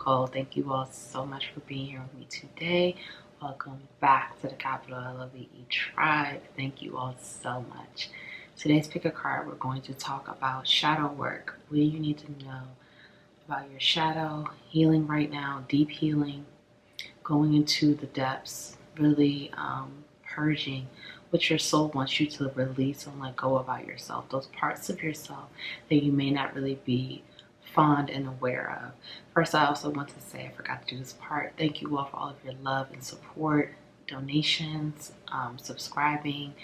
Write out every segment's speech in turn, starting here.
Nicole. Thank you all so much for being here with me today. Welcome back to the Capital LOVE Tribe. Thank you all so much. Today's pick a card, we're going to talk about shadow work. What do you need to know about your shadow, healing right now, deep healing, going into the depths, really purging what your soul wants you to release and let go about yourself. Those parts of yourself that you may not really be fond and aware of. First, I also want to say, I forgot to do this part, thank you all for all of your love and support, donations, subscribing,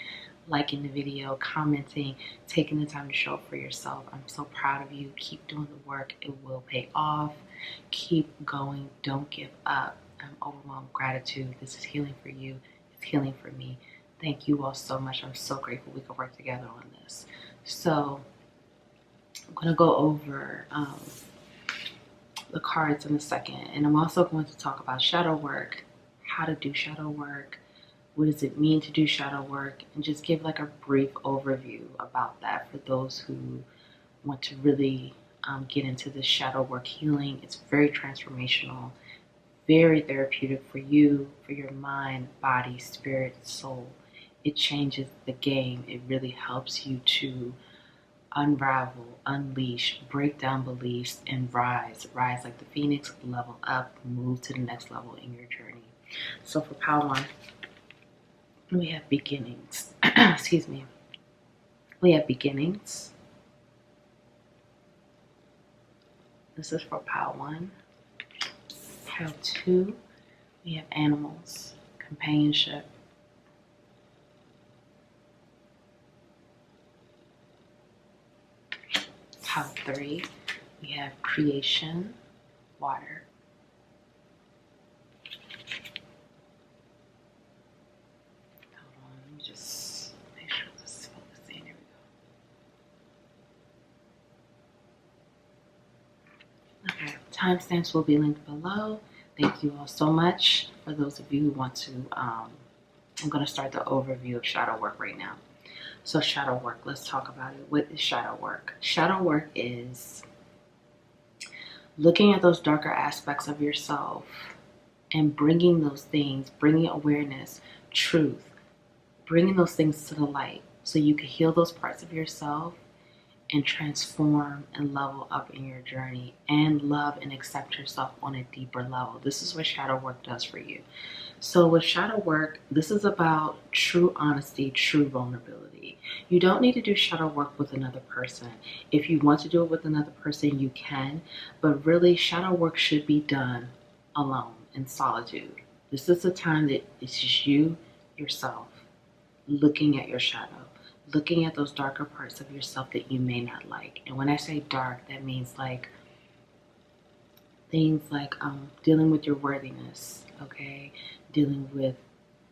liking the video, commenting, taking the time to show up for yourself. I'm so proud of you. Keep doing the work. It will pay off. Keep going. Don't give up. I'm overwhelmed with gratitude. This is healing for you. It's healing for me. Thank you all so much. I'm so grateful we could work together on this. So I'm going to go over the cards in a second. And I'm also going to talk about shadow work, how to do shadow work, what does it mean to do shadow work, and just give like a brief overview about that for those who want to really get into this shadow work healing. It's very transformational, very therapeutic for you, for your mind, body, spirit, soul. It changes the game. It really helps you to unravel, unleash, break down beliefs, and rise like the phoenix, level up, move to the next level in your journey. So for pile one, we have beginnings. Excuse me. We have beginnings. This is for pile one. Pile two, we have animals, companionship. Pile three, we have creation, water. Timestamps will be linked below. Thank you all so much. For those of you who want to, I'm going to start the overview of shadow work right now. So shadow work, let's talk about it. What is shadow work? Shadow work is looking at those darker aspects of yourself and bringing those things, bringing awareness, truth, bringing those things to the light so you can heal those parts of yourself and transform and level up in your journey and love and accept yourself on a deeper level. This is what shadow work does for you. So with shadow work, this is about true honesty, true vulnerability. You don't need to do shadow work with another person. If you want to do it with another person, you can, but really shadow work should be done alone in solitude. This is a time that it's just you, yourself, looking at your shadow, looking at those darker parts of yourself that you may not like. And when I say dark, that means like things like dealing with your worthiness, okay? Dealing with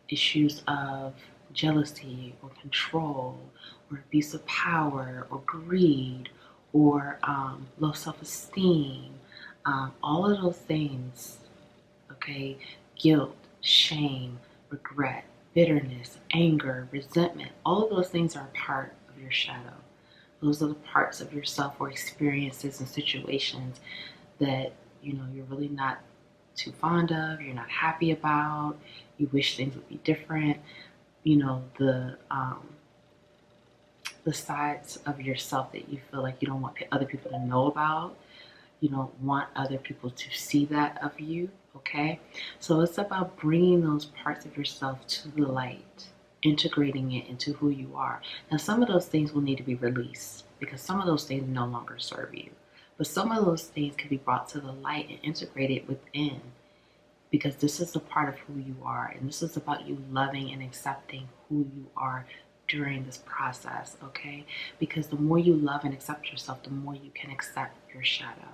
issues of jealousy or control or abuse of power or greed or low self-esteem, all of those things, okay? Guilt, shame, regret, bitterness, anger, resentment, all of those things are a part of your shadow. Those are the parts of yourself or experiences and situations that, you know, you're really not too fond of, you're not happy about, you wish things would be different. You know, the sides of yourself that you feel like you don't want other people to know about. You don't want other people to see that of you, okay? So it's about bringing those parts of yourself to the light, integrating it into who you are. Now, some of those things will need to be released because some of those things no longer serve you. But some of those things can be brought to the light and integrated within because this is a part of who you are. And this is about you loving and accepting who you are during this process, okay? Because the more you love and accept yourself, the more you can accept your shadow.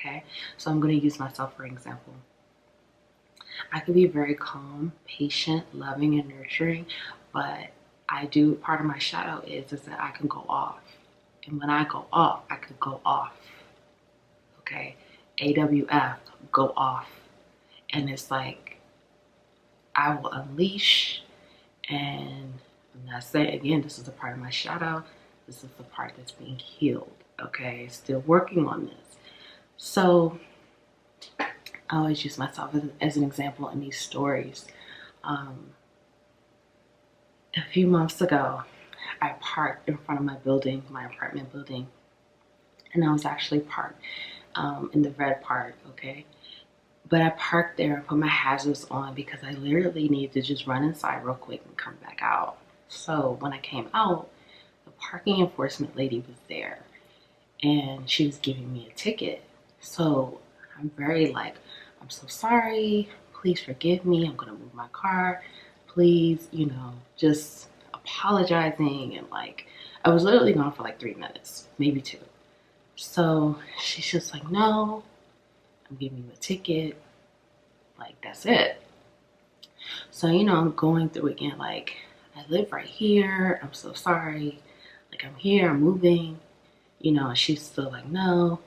Okay, so I'm going to use myself for example. I can be very calm, patient, loving, and nurturing, but part of my shadow is that I can go off. And when I go off, I could go off. Okay, AWF, go off. And it's like, I will unleash, and I'm not saying, again, this is a part of my shadow. This is the part that's being healed. Okay, still working on this. So I always use myself as an example in these stories. A few months ago, I parked in front of my building, my apartment building, and I was actually parked in the red part, okay? But I parked there and put my hazards on because I literally needed to just run inside real quick and come back out. So when I came out, the parking enforcement lady was there and she was giving me a ticket. So I'm very like, I'm so sorry. Please forgive me. I'm going to move my car. Please, just apologizing. And like, I was literally gone for like 3 minutes, maybe 2. So she's just like, no, I'm giving you a ticket. Like, that's it. So, I'm going through again, like, I live right here. I'm so sorry. Like, I'm here, I'm moving. And she's still like, no,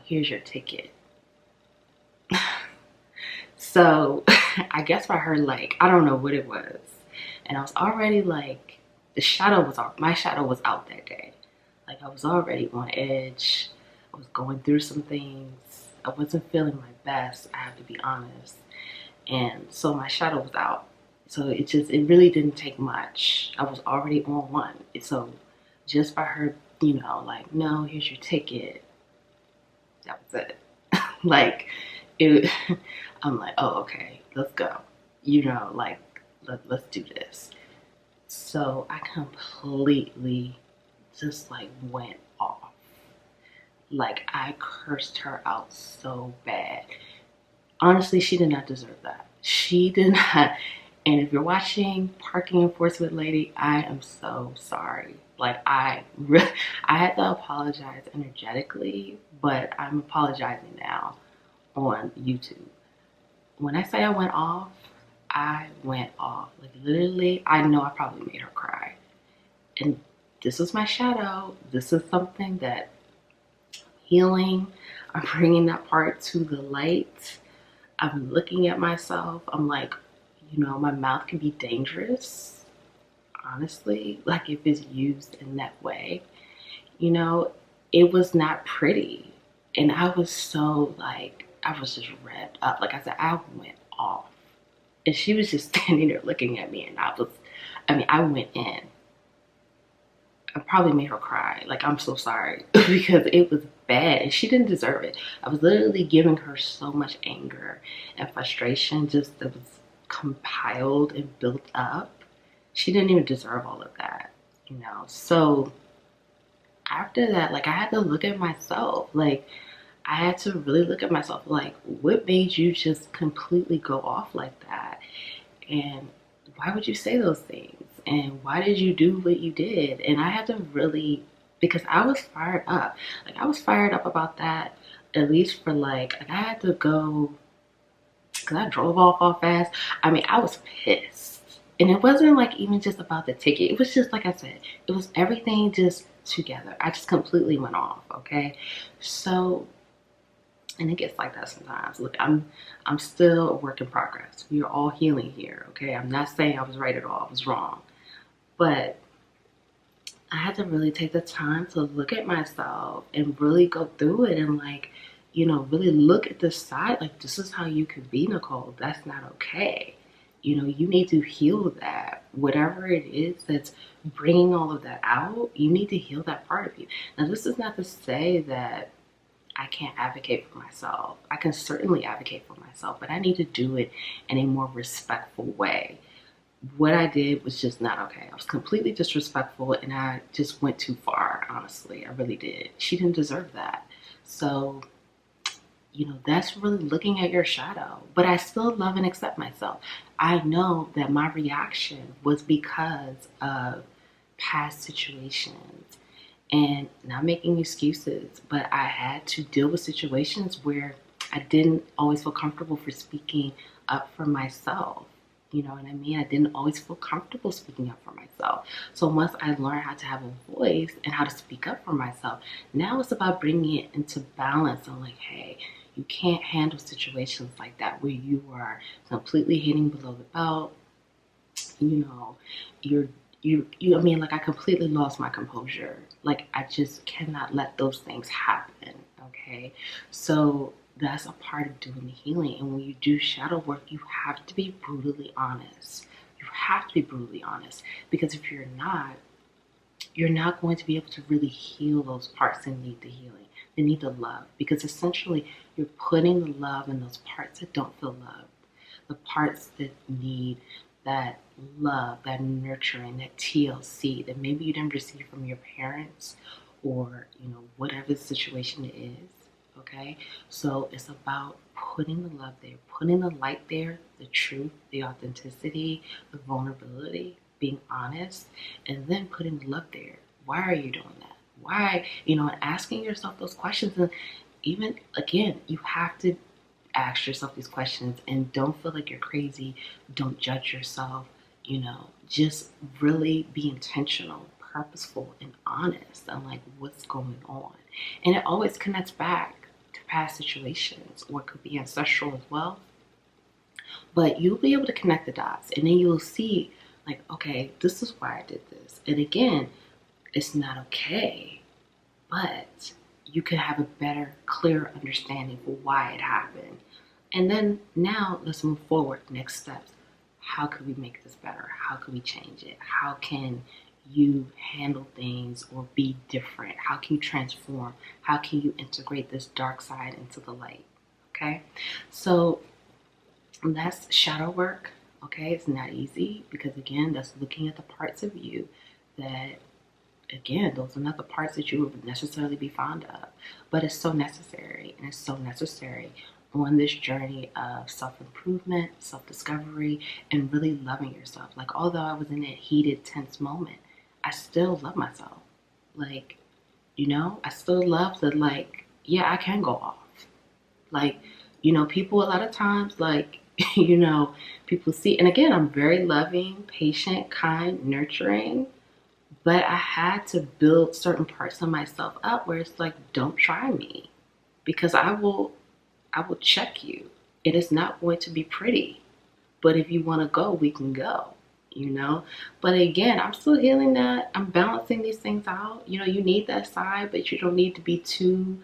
here's your ticket. So I guess by her, like, I don't know what it was. And I was already like, my shadow was out that day. Like, I was already on edge. I was going through some things. I wasn't feeling my best, I have to be honest. And so my shadow was out. So it really didn't take much. I was already on one. So just by her, like, no, here's your ticket. That was it. Like, I'm like, oh, okay, let's go. Like, let's do this. So I completely just like went off. Like, I cursed her out so bad. Honestly, she did not deserve that. She did not. And if you're watching, parking enforcement lady, I am so sorry. Like, I had to apologize energetically, but I'm apologizing now on YouTube. When I say I went off, I went off. Like, literally, I know I probably made her cry. And this is my shadow. This is something that healing. I'm bringing that part to the light. I'm looking at myself. I'm like, my mouth can be dangerous, honestly, like if it's used in that way. It was not pretty. And I was so like, I was just revved up. Like I said, I went off. And she was just standing there looking at me, and I went in. I probably made her cry. Like, I'm so sorry because it was bad and she didn't deserve it. I was literally giving her so much anger and frustration just that was compiled and built up. She didn't even deserve all of that, So after that, like, I had to look at myself. Like, I had to really look at myself. Like, what made you just completely go off like that? And why would you say those things? And why did you do what you did? And I had to really, because I was fired up. Like, I was fired up about that, at least for like I had to go, because I drove off all fast. I was pissed. And it wasn't like even just about the ticket. It was just, like I said, it was everything just together. I just completely went off, okay? So, and it gets like that sometimes. Look, I'm still a work in progress. We are all healing here, okay? I'm not saying I was right at all. I was wrong. But I had to really take the time to look at myself and really go through it and, like, really look at this side. Like, this is how you could be, Nicole. That's not okay. You need to heal that. Whatever it is that's bringing all of that out, you need to heal that part of you. Now, this is not to say that I can't advocate for myself. I can certainly advocate for myself, but I need to do it in a more respectful way. What I did was just not okay. I was completely disrespectful and I just went too far, honestly. I really did. She didn't deserve that. So, that's really looking at your shadow. But I still love and accept myself. I know that my reaction was because of past situations and not making excuses, but I had to deal with situations where I didn't always feel comfortable for speaking up for myself. You know what I mean? I didn't always feel comfortable speaking up for myself. So once I learned how to have a voice and how to speak up for myself, now it's about bringing it into balance. I'm like, hey, you can't handle situations like that where you are completely hitting below the belt. Like, I completely lost my composure. Like, I just cannot let those things happen. Okay. So that's a part of doing the healing. And when you do shadow work, you have to be brutally honest. You have to be brutally honest, because if you're not going to be able to really heal those parts that need the healing. They need the love, because essentially you're putting the love in those parts that don't feel loved, the parts that need that love, that nurturing, that TLC that maybe you didn't receive from your parents, or whatever the situation is. Okay, so it's about putting the love there, putting the light there, the truth, the authenticity, the vulnerability, being honest, and then putting the love there. Why are you doing that? Why, and asking yourself those questions. And even again, you have to ask yourself these questions, and don't feel like you're crazy. Don't judge yourself. Just really be intentional, purposeful, and honest on like what's going on. And it always connects back to past situations, or it could be ancestral as well. But you'll be able to connect the dots, and then you'll see like, okay, this is why I did this. And again, it's not okay, but you can have a better, clearer understanding for why it happened. And then now let's move forward. Next steps. How could we make this better? How can we change it? How can you handle things or be different? How can you transform? How can you integrate this dark side into the light? Okay, so that's shadow work. Okay, it's not easy, because again, that's looking at the parts of you that, again, those are not the parts that you would necessarily be fond of, but it's so necessary. And it's so necessary on this journey of self-improvement, self-discovery, and really loving yourself. Like, although I was in that heated, tense moment, I still love myself. Like, I still love that, like, yeah, I can go off. Like, people a lot of times, like, people see, and again, I'm very loving, patient, kind, nurturing, but I had to build certain parts of myself up where it's like, don't try me, because I will check you. It is not going to be pretty, but if you want to go, we can go, but again, I'm still healing that. I'm balancing these things out. You need that side, but you don't need to be too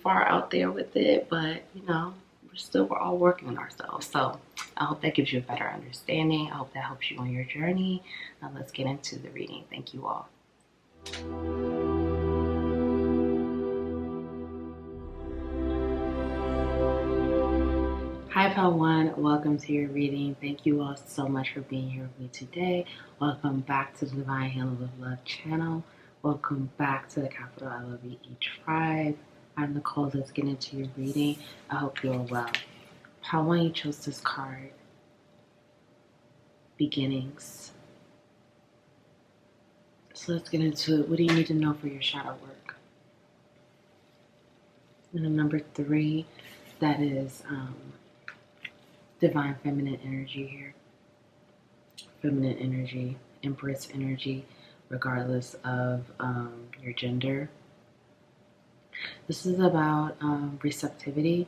far out there with it. But we're all working on ourselves. So I hope that gives you a better understanding. I hope that helps you on your journey. Now let's get into the reading. Thank you all. Hi, Pal One. Welcome to your reading. Thank you all so much for being here with me today. Welcome back to the Divine Handles of Love channel. Welcome back to the capital I Love You Each Tribe. I'm Nicole. Let's get into your reading. I hope you are well. Pal One, you chose this card. Beginnings. So let's get into it. What do you need to know for your shadow work? And then number 3, that is divine feminine energy here. Feminine energy, empress energy, regardless of your gender. This is about receptivity,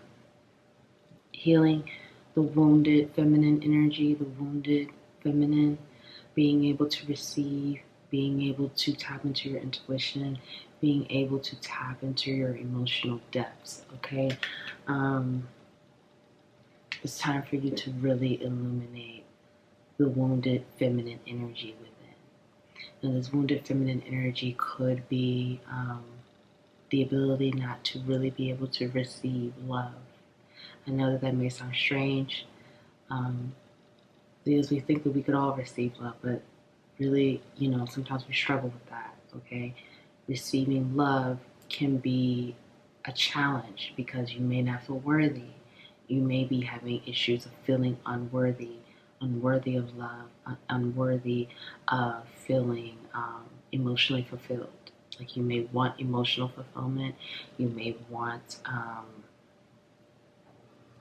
healing the wounded feminine energy, the wounded feminine, being able to receive, being able to tap into your intuition, being able to tap into your emotional depths, okay? It's time for you to really illuminate the wounded feminine energy within. And this wounded feminine energy could be the ability not to really be able to receive love. I know that may sound strange, because we think that we could all receive love, but really, sometimes we struggle with that, okay? Receiving love can be a challenge because you may not feel worthy. You may be having issues of feeling unworthy of love, unworthy of feeling emotionally fulfilled. Like, you may want emotional fulfillment. You may want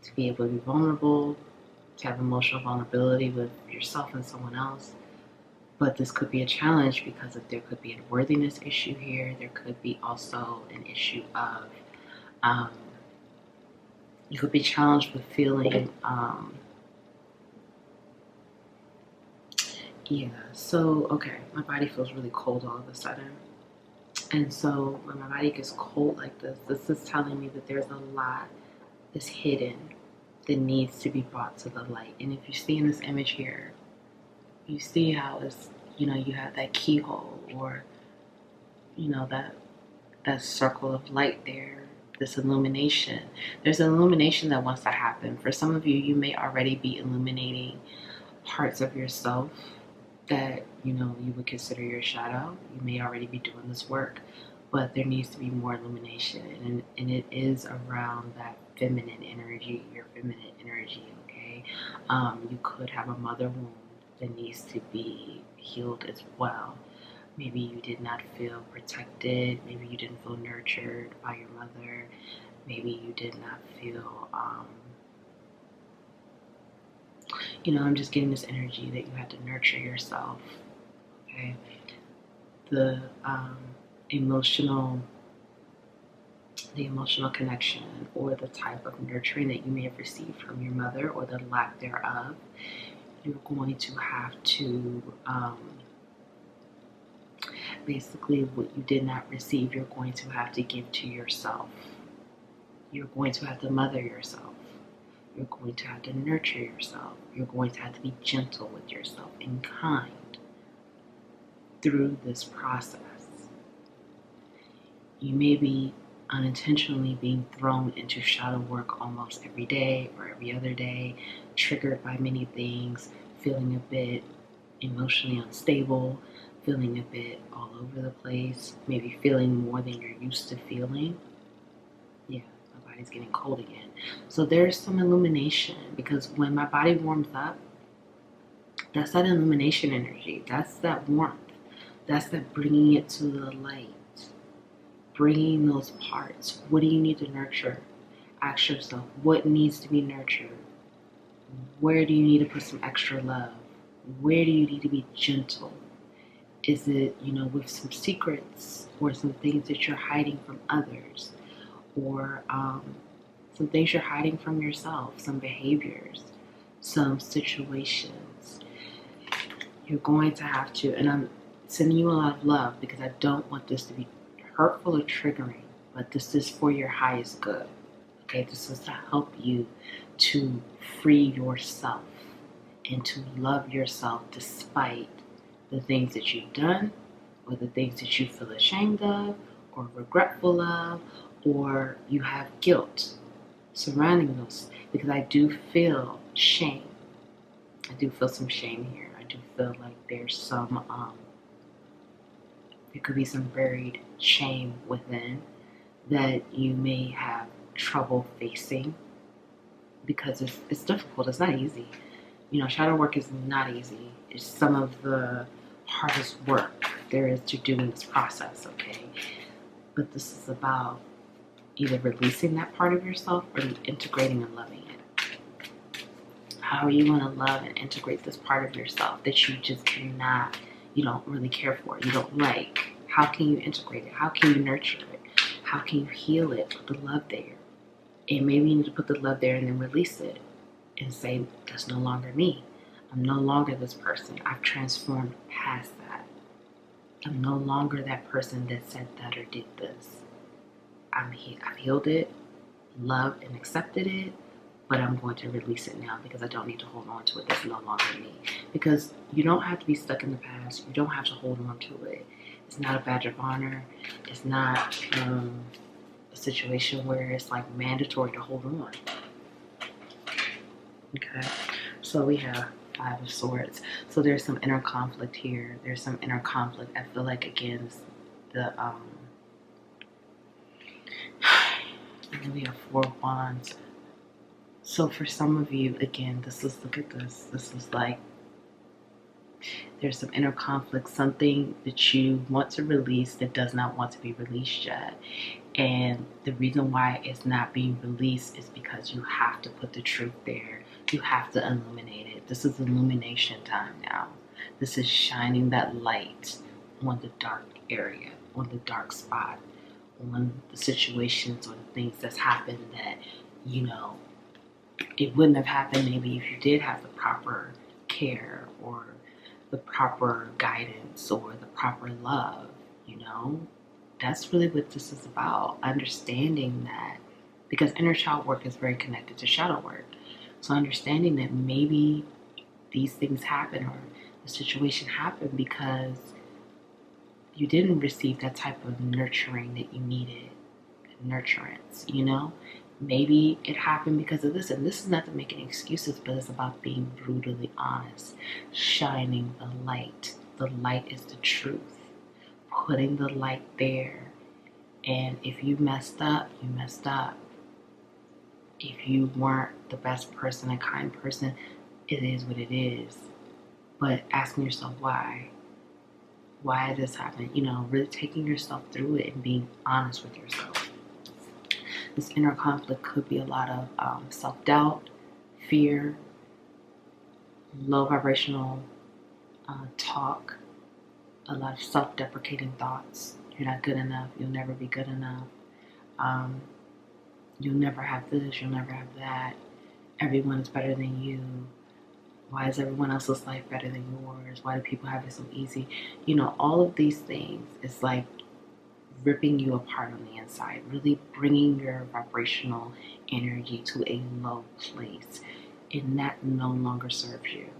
to be able to be vulnerable, to have emotional vulnerability with yourself and someone else. But this could be a challenge because there could be a worthiness issue here. There could be also an issue of you could be challenged with feeling okay, my body feels really cold all of a sudden. And so when my body gets cold like this is telling me that there's a lot is hidden that needs to be brought to the light. And if you see in this image here, you see how it's, you know, you have that keyhole, or, you know, that circle of light there, this illumination. There's an illumination that wants to happen. For some of you, you may already be illuminating parts of yourself that, you know, you would consider your shadow. You may already be doing this work, but there needs to be more illumination, and it is around that feminine energy, your feminine energy, okay? You could have a mother wound that needs to be healed as well. Maybe you did not feel protected. Maybe you didn't feel nurtured by your mother. Maybe you did not feel, you know, I'm just getting this energy that you had to nurture yourself, okay? The emotional connection, or the type of nurturing that you may have received from your mother, or the lack thereof, you're going to have to, basically what you did not receive, you're going to have to give to yourself. You're going to have to mother yourself. You're going to have to nurture yourself. You're going to have to be gentle with yourself and kind through this process. You may be unintentionally being thrown into shadow work almost every day or every other day, triggered by many things, feeling a bit emotionally unstable, feeling a bit all over the place, maybe feeling more than you're used to feeling. Yeah, my body's getting cold again. So there's some illumination, because when my body warms up, that's that illumination energy. That's that warmth. That's that bringing it to the light. Bringing those parts. What do you need to nurture? Ask yourself, what needs to be nurtured? Where do you need to put some extra love? Where do you need to be gentle? Is it, you know, with some secrets, or some things that you're hiding from others, or some things you're hiding from yourself, some behaviors, some situations? You're going to have to, and I'm sending you a lot of love, because I don't want this to be hurtful or triggering, but this is for your highest good. Okay, this is to help you to free yourself and to love yourself despite the things that you've done, or the things that you feel ashamed of, or regretful of, or you have guilt surrounding those. Because I do feel shame. I do feel some shame here. I do feel like there's some, there could be some buried shame within that you may have trouble facing, because it's difficult. It's not easy. You know, shadow work is not easy. It's some of the hardest work there is to do in this process, okay? But this is about either releasing that part of yourself or integrating and loving it. How are you going to love and integrate this part of yourself that you just cannot, you don't really care for, you don't like? How can you integrate it? How can you nurture it? How can you heal it? Put the love there. And maybe you need to put the love there and then release it and say, that's no longer me. I'm no longer this person. I've transformed past that. I'm no longer that person that said that or did this. I've healed it, loved and accepted it, but I'm going to release it now, because I don't need to hold on to it. That's no longer me. Because you don't have to be stuck in the past. You don't have to hold on to it. It's not a badge of honor. It's not a situation where it's like mandatory to hold on. Okay, so we have Five of Swords. So there's some inner conflict here. There's some inner conflict. I feel like, again, the we have Four of Wands. So for some of you, again, this is, look at this. This is like, there's some inner conflict, something that you want to release that does not want to be released yet. And the reason why it's not being released is because you have to put the truth there. You have to illuminate it. This is illumination time now. This is shining that light on the dark area, on the dark spot, on the situations or the things that's happened that, you know, it wouldn't have happened maybe if you did have the proper care, or the proper guidance, or the proper love, you know? That's really what this is about. Understanding that because inner child work is very connected to shadow work. So understanding that maybe these things happen or the situation happened because you didn't receive that type of nurturing that you needed, nurturance, you know? Maybe it happened because of this, and this is not to make any excuses, but it's about being brutally honest, shining the light. The light is the truth, putting the light there. And if you messed up, you messed up. If you weren't the best person, a kind person, it is what it is. But asking yourself why this happened, you know, really taking yourself through it and being honest with yourself. This inner conflict could be a lot of self-doubt, fear, low vibrational talk, a lot of self-deprecating thoughts. You're not good enough. You'll never be good enough. You'll never have this. You'll never have that. Everyone is better than you. Why is everyone else's life better than yours? Why do people have it so easy? You know, all of these things, it's like ripping you apart on the inside, really bringing your vibrational energy to a low place, and that no longer serves you.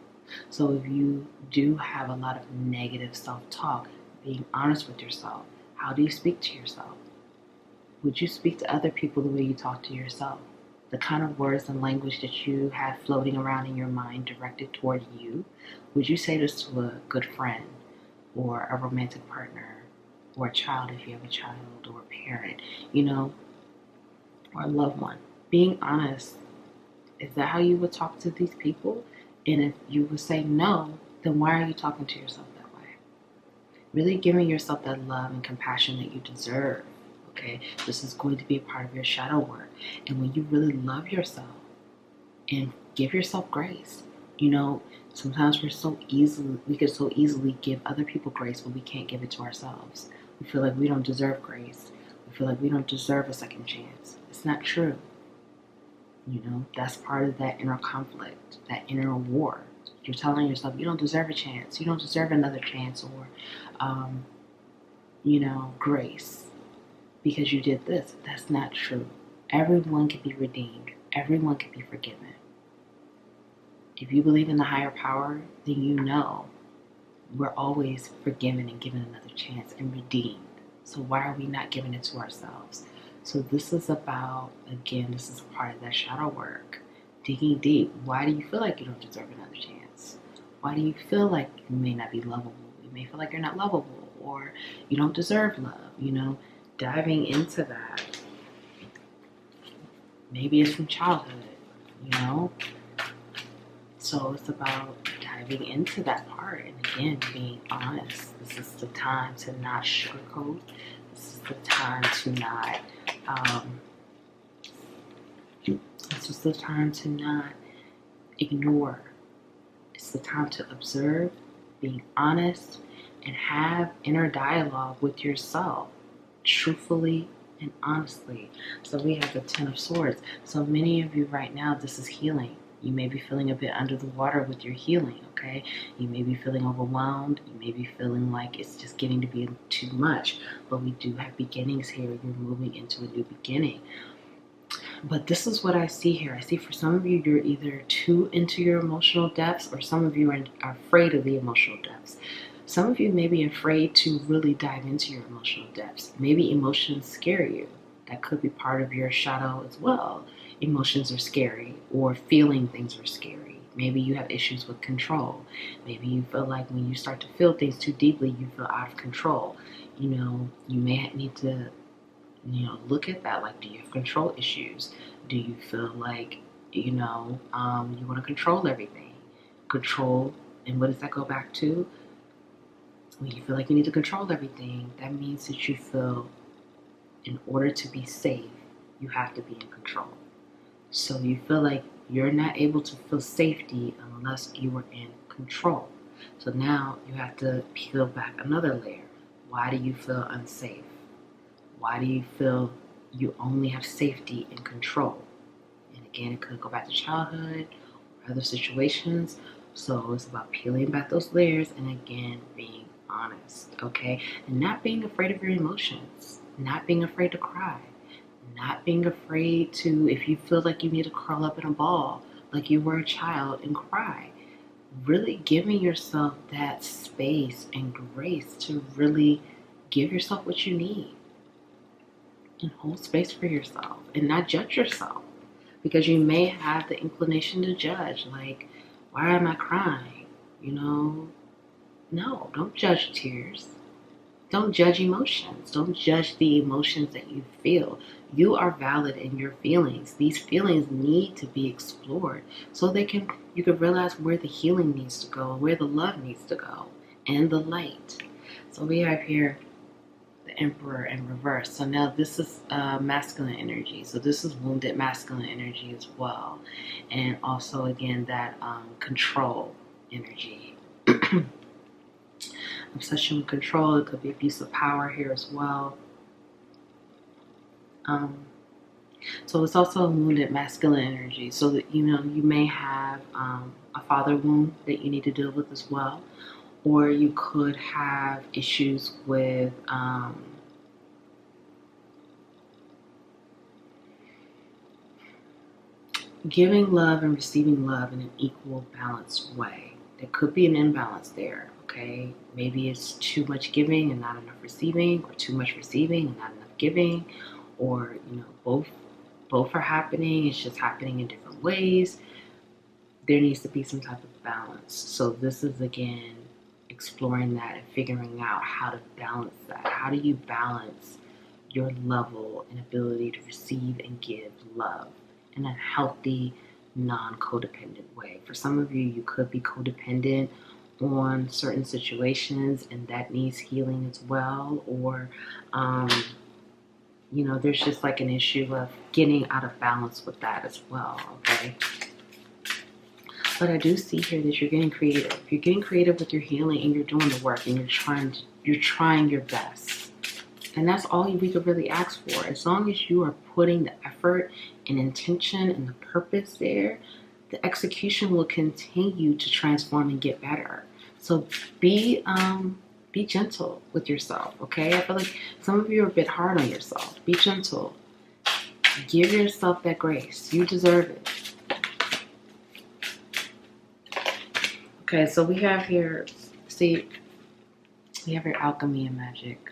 So if you do have a lot of negative self-talk, being honest with yourself, how do you speak to yourself? Would you speak to other people the way you talk to yourself? The kind of words and language that you have floating around in your mind directed toward you, would you say this to a good friend or a romantic partner or a child if you have a child or a parent, you know, or a loved one? Being honest, is that how you would talk to these people? And if you would say no, then why are you talking to yourself that way? Really giving yourself that love and compassion that you deserve. Okay, this is going to be a part of your shadow work. And when you really love yourself and give yourself grace, you know, sometimes we can so easily give other people grace, but we can't give it to ourselves. We feel like we don't deserve grace. We feel like we don't deserve a second chance. It's not true. You know, that's part of that inner conflict, that inner war. You're telling yourself you don't deserve a chance. You don't deserve another chance or, you know, grace. Because you did this. That's not true. Everyone can be redeemed. Everyone can be forgiven. If you believe in the higher power, then you know we're always forgiven and given another chance and redeemed. So why are we not giving it to ourselves? So this is about, again, this is part of that shadow work. Digging deep. Why do you feel like you don't deserve another chance? Why do you feel like you may not be lovable? You may feel like you're not lovable or you don't deserve love, you know? Diving into that. Maybe it's from childhood, you know? So it's about diving into that part and again, being honest. This is the time to not sugarcoat. This is the time to not, this is the time to not ignore. It's the time to observe, being honest, and have inner dialogue with yourself. Truthfully and honestly. So we have the Ten of Swords. So many of you right now, this is healing. You may be feeling a bit under the water with your healing, okay? You may be feeling overwhelmed. You may be feeling like it's just getting to be too much. But we do have beginnings here. You're moving into a new beginning. But this is what I see here. I see for some of you, you're either too into your emotional depths or some of you are afraid of the emotional depths. Some of you may be afraid to really dive into your emotional depths. Maybe emotions scare you. That could be part of your shadow as well. Emotions are scary, or feeling things are scary. Maybe you have issues with control. Maybe you feel like when you start to feel things too deeply, you feel out of control. You know, you may need to, you know, look at that. Like, do you have control issues? Do you feel like, you know, you want to control everything? Control, and what does that go back to? When you feel like you need to control everything, that means that you feel in order to be safe, you have to be in control. So you feel like you're not able to feel safety unless you are in control. So now you have to peel back another layer. Why do you feel unsafe? Why do you feel you only have safety and control? And again, it could go back to childhood or other situations. So it's about peeling back those layers and again, being honest, okay? And not being afraid of your emotions, not being afraid to cry, not being afraid to, if you feel like you need to curl up in a ball, like you were a child, and cry. Really giving yourself that space and grace to really give yourself what you need and hold space for yourself and not judge yourself, because you may have the inclination to judge, like, why am I crying? No, don't judge tears. Don't judge emotions. Don't judge the emotions that you feel. You are valid in your feelings. These feelings need to be explored so you can realize where the healing needs to go, where the love needs to go, and the light. So we have here the Emperor in reverse. So now this is masculine energy. So this is wounded masculine energy as well. And also, again, that control energy. Obsession with control. It could be abuse of power here as well. So it's also a wounded masculine energy. So that, you may have a father wound that you need to deal with as well. Or you could have issues with giving love and receiving love in an equal, balanced way. There could be an imbalance there, okay? Maybe it's too much giving and not enough receiving, or too much receiving and not enough giving, or, both are happening. It's just happening in different ways. There needs to be some type of balance. So this is, again, exploring that and figuring out how to balance that. How do you balance your level and ability to receive and give love in a healthy, non-codependent way? For some of you, you could be codependent on certain situations, and that needs healing as well. Or, there's just like an issue of getting out of balance with that as well, okay? But I do see here that you're getting creative. You're getting creative with your healing, and you're doing the work, and you're trying your best. And that's all we could really ask for. As long as you are putting the effort and intention and the purpose there, the execution will continue to transform and get better. So be gentle with yourself, okay? I feel like some of you are a bit hard on yourself. Be gentle. Give yourself that grace. You deserve it. Okay, so we have here, we have your alchemy and magic.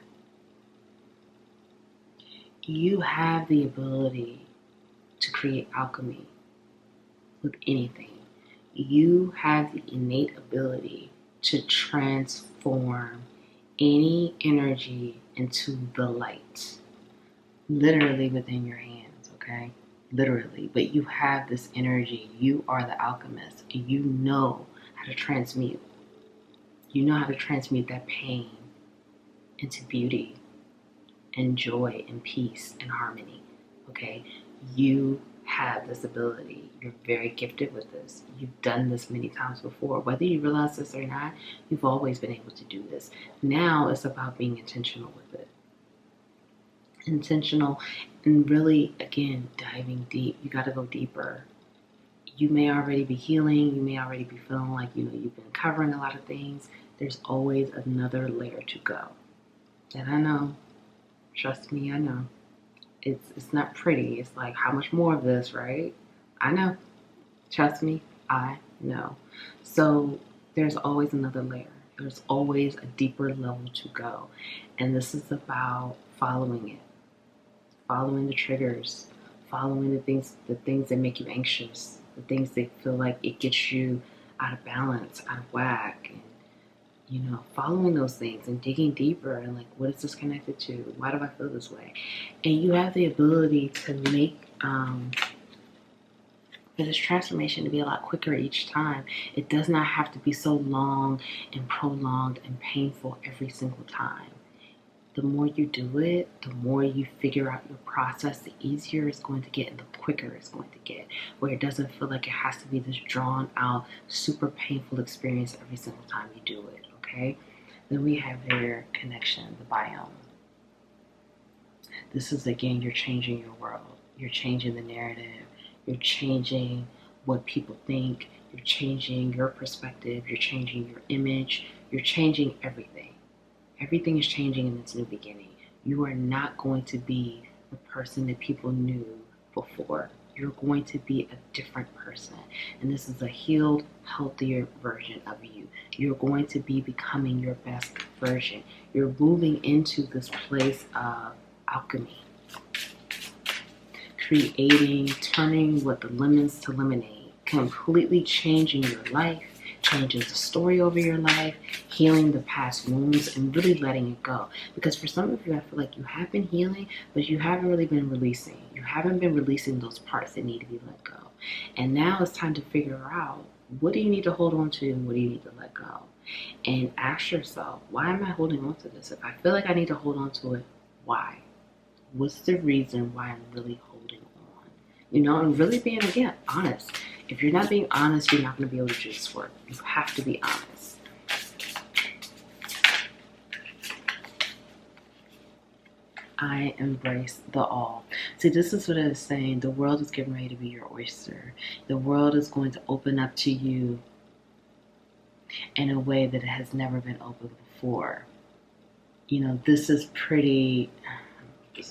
You have the ability to create alchemy with anything. You have the innate ability to transform any energy into the light, literally within your hands, okay? Literally. But you have this energy. You are the alchemist. You know how to transmute. You know how to transmute that pain into beauty and joy and peace and harmony, okay? You have this ability. You're very gifted with this. You've done this many times before. Whether you realize this or not, you've always been able to do this. Now it's about being intentional with it. Intentional and really, again, diving deep. You got to go deeper. You may already be healing. You may already be feeling like, you've been covering a lot of things. There's always another layer to go. And I know, trust me, I know. It's not pretty. It's like, how much more of this, right? I know. Trust me, I know. So there's always another layer. There's always a deeper level to go. And this is about following it. Following the triggers. Following the things that make you anxious. The things that feel like it gets you out of balance, out of whack. And, following those things and digging deeper and like, what is this connected to? Why do I feel this way? And you have the ability to make for this transformation to be a lot quicker each time. It does not have to be so long and prolonged and painful every single time. The more you do it, the more you figure out your process, the easier it's going to get and the quicker it's going to get, where it doesn't feel like it has to be this drawn out, super painful experience every single time you do it, okay? Then we have their connection, the biome. This is, again, you're changing your world. You're changing the narrative. You're changing what people think. You're changing your perspective. You're changing your image. You're changing everything. Everything is changing in this new beginning. You are not going to be the person that people knew before. You're going to be a different person. And this is a healed, healthier version of you. You're going to be becoming your best version. You're moving into this place of alchemy. Creating, turning what the lemons to lemonade. Completely changing your life. Changing the story over your life. Healing the past wounds and really letting it go. Because for some of you, I feel like you have been healing, but you haven't really been releasing. You haven't been releasing those parts that need to be let go. And now it's time to figure out, what do you need to hold on to and what do you need to let go? And ask yourself, why am I holding on to this? If I feel like I need to hold on to it, why? What's the reason why I'm really holding on? And really being, again, honest. If you're not being honest, you're not going to be able to do this work. You have to be honest. I embrace the all. See, this is what I was saying. The world is getting ready to be your oyster. The world is going to open up to you in a way that it has never been opened before. This is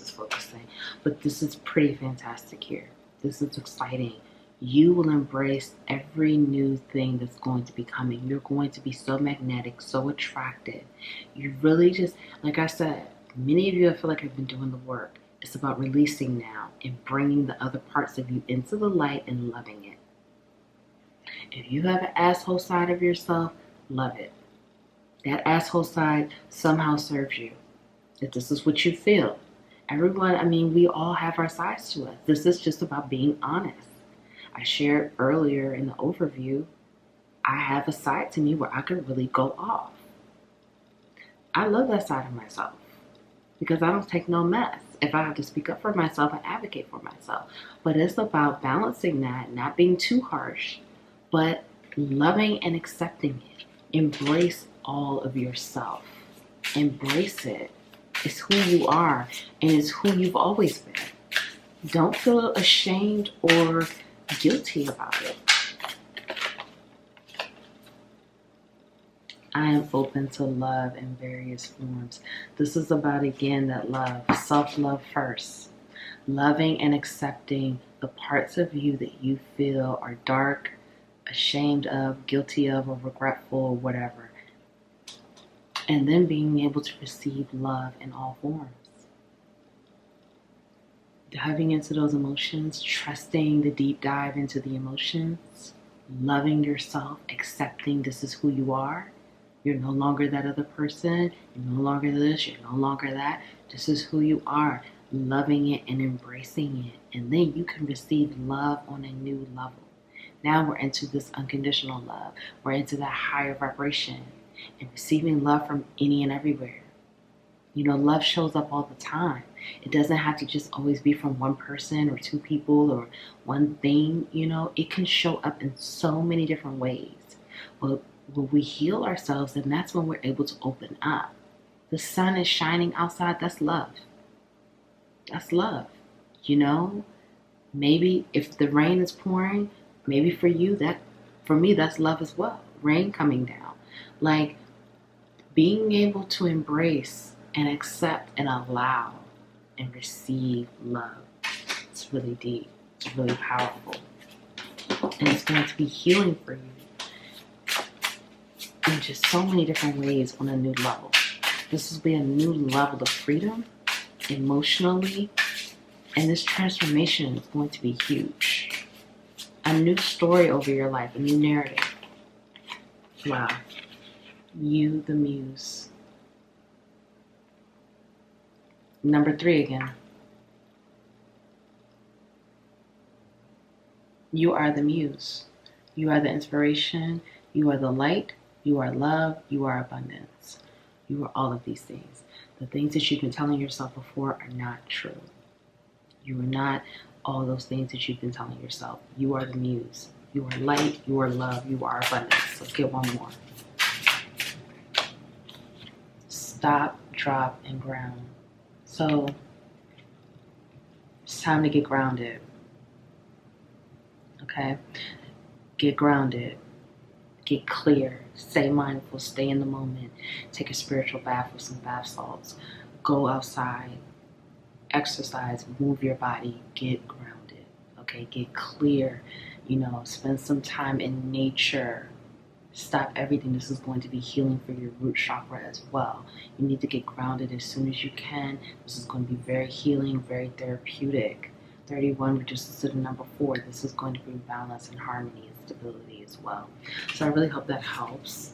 focusing, but this is pretty fantastic here. This is exciting. You will embrace every new thing that's going to be coming. You're going to be so magnetic, so attractive. You really just, like I said, many of you, I feel like have been doing the work. It's about releasing now and bringing the other parts of you into the light and loving it. If you have an asshole side of yourself, love it. That asshole side somehow serves you. If this is what you feel. Everyone, we all have our sides to us. This is just about being honest. I shared earlier in the overview, I have a side to me where I could really go off. I love that side of myself because I don't take no mess. If I have to speak up for myself, I advocate for myself. But it's about balancing that, not being too harsh, but loving and accepting it. Embrace all of yourself. Embrace it. It's who you are and it's who you've always been. Don't feel ashamed or guilty about it. I am open to love in various forms. This is about, again, that love, self-love first. Loving and accepting the parts of you that you feel are dark, ashamed of, guilty of, or regretful, or whatever. And then being able to receive love in all forms. Diving into those emotions, trusting the deep dive into the emotions, loving yourself, accepting this is who you are. You're no longer that other person. You're no longer this. You're no longer that. This is who you are. Loving it and embracing it. And then you can receive love on a new level. Now we're into this unconditional love. We're into that higher vibration and receiving love from any and everywhere. Love shows up all the time. It doesn't have to just always be from one person or two people or one thing. It can show up in so many different ways. But when we heal ourselves, then that's when we're able to open up. The sun is shining outside. That's love. That's love. Maybe if the rain is pouring, maybe for you, for me, that's love as well. Rain coming down. Like being able to embrace and accept and allow and receive love. It's really deep. It's really powerful. And it's going to be healing for you in just so many different ways on a new level. This will be a new level of freedom emotionally. And this transformation is going to be huge. A new story over your life, a new narrative. Wow. You, the muse. Number 3 again. You are the muse. You are the inspiration. You are the light. You are love. You are abundance. You are all of these things. The things that you've been telling yourself before are not true. You are not all those things that you've been telling yourself. You are the muse. You are light. You are love. You are abundance. Let's get one more. Stop, drop, and ground. So it's time to get grounded. Okay? Get grounded. Get clear. Stay mindful. Stay in the moment. Take a spiritual bath with some bath salts. Go outside exercise, move your body, get grounded, okay? Get clear, spend some time in nature. Stop everything. This is going to be healing for your root chakra as well. You need to get grounded as soon as you can. This is going to be very healing, very therapeutic. 31 reduces to the number 4. This is going to bring balance and harmony and stability as well. So I really hope that helps.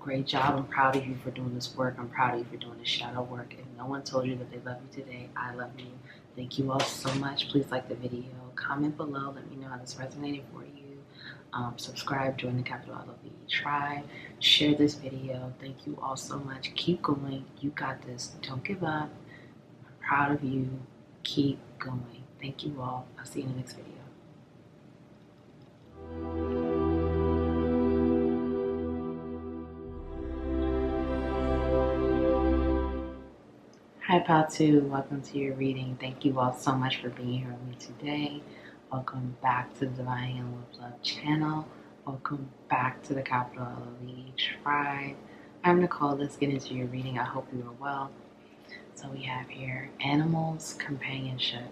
Great job. I'm proud of you for doing this work. I'm proud of you for doing this shadow work. If no one told you that they love you today, I love you. Thank you all so much. Please like the video. Comment below. Let me know how this resonated for you. Subscribe, join the Capital LOVE tribe. Share this video. Thank you all so much. Keep going. You got this. Don't give up. I'm proud of you. Keep going. Thank you all. I'll see you in the next video. Hi, Pal 2. Welcome to your reading. Thank you all so much for being here with me today. Welcome back to the Divine Healing with Love channel. Welcome back to the Capital LOVE tribe. I'm Nicole. Let's get into your reading. I hope you are well. So we have here animals, companionship.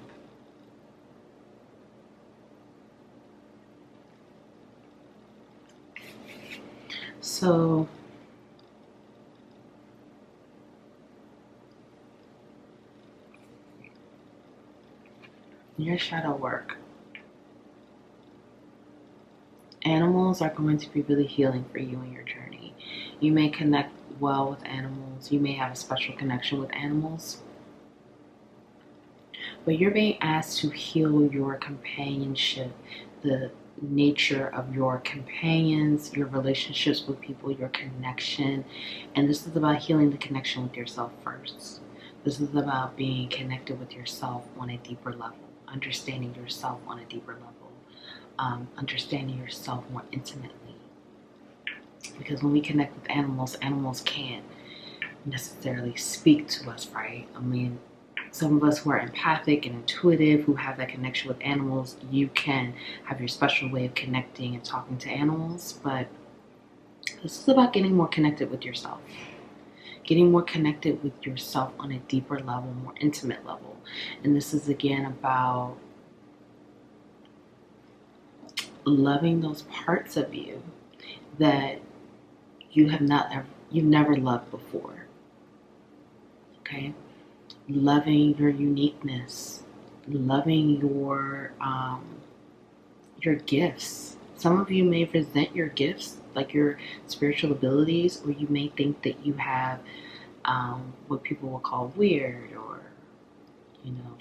So your shadow work. Animals are going to be really healing for you in your journey. You may connect well with animals. You may have a special connection with animals. But you're being asked to heal your companionship, the nature of your companions, your relationships with people, your connection. And this is about healing the connection with yourself first. This is about being connected with yourself on a deeper level, understanding yourself on a deeper level, understanding yourself more intimately. Because when we connect with animals, animals can't necessarily speak to us, right? I mean, some of us who are empathic and intuitive, who have that connection with animals, you can have your special way of connecting and talking to animals, but this is about getting more connected with yourself. Getting more connected with yourself on a deeper level, more intimate level. And this is again about loving those parts of you that you've never loved before. Okay? Loving your uniqueness, loving your gifts. Some of you may resent your gifts, like your spiritual abilities, or you may think that you have what people will call weird or,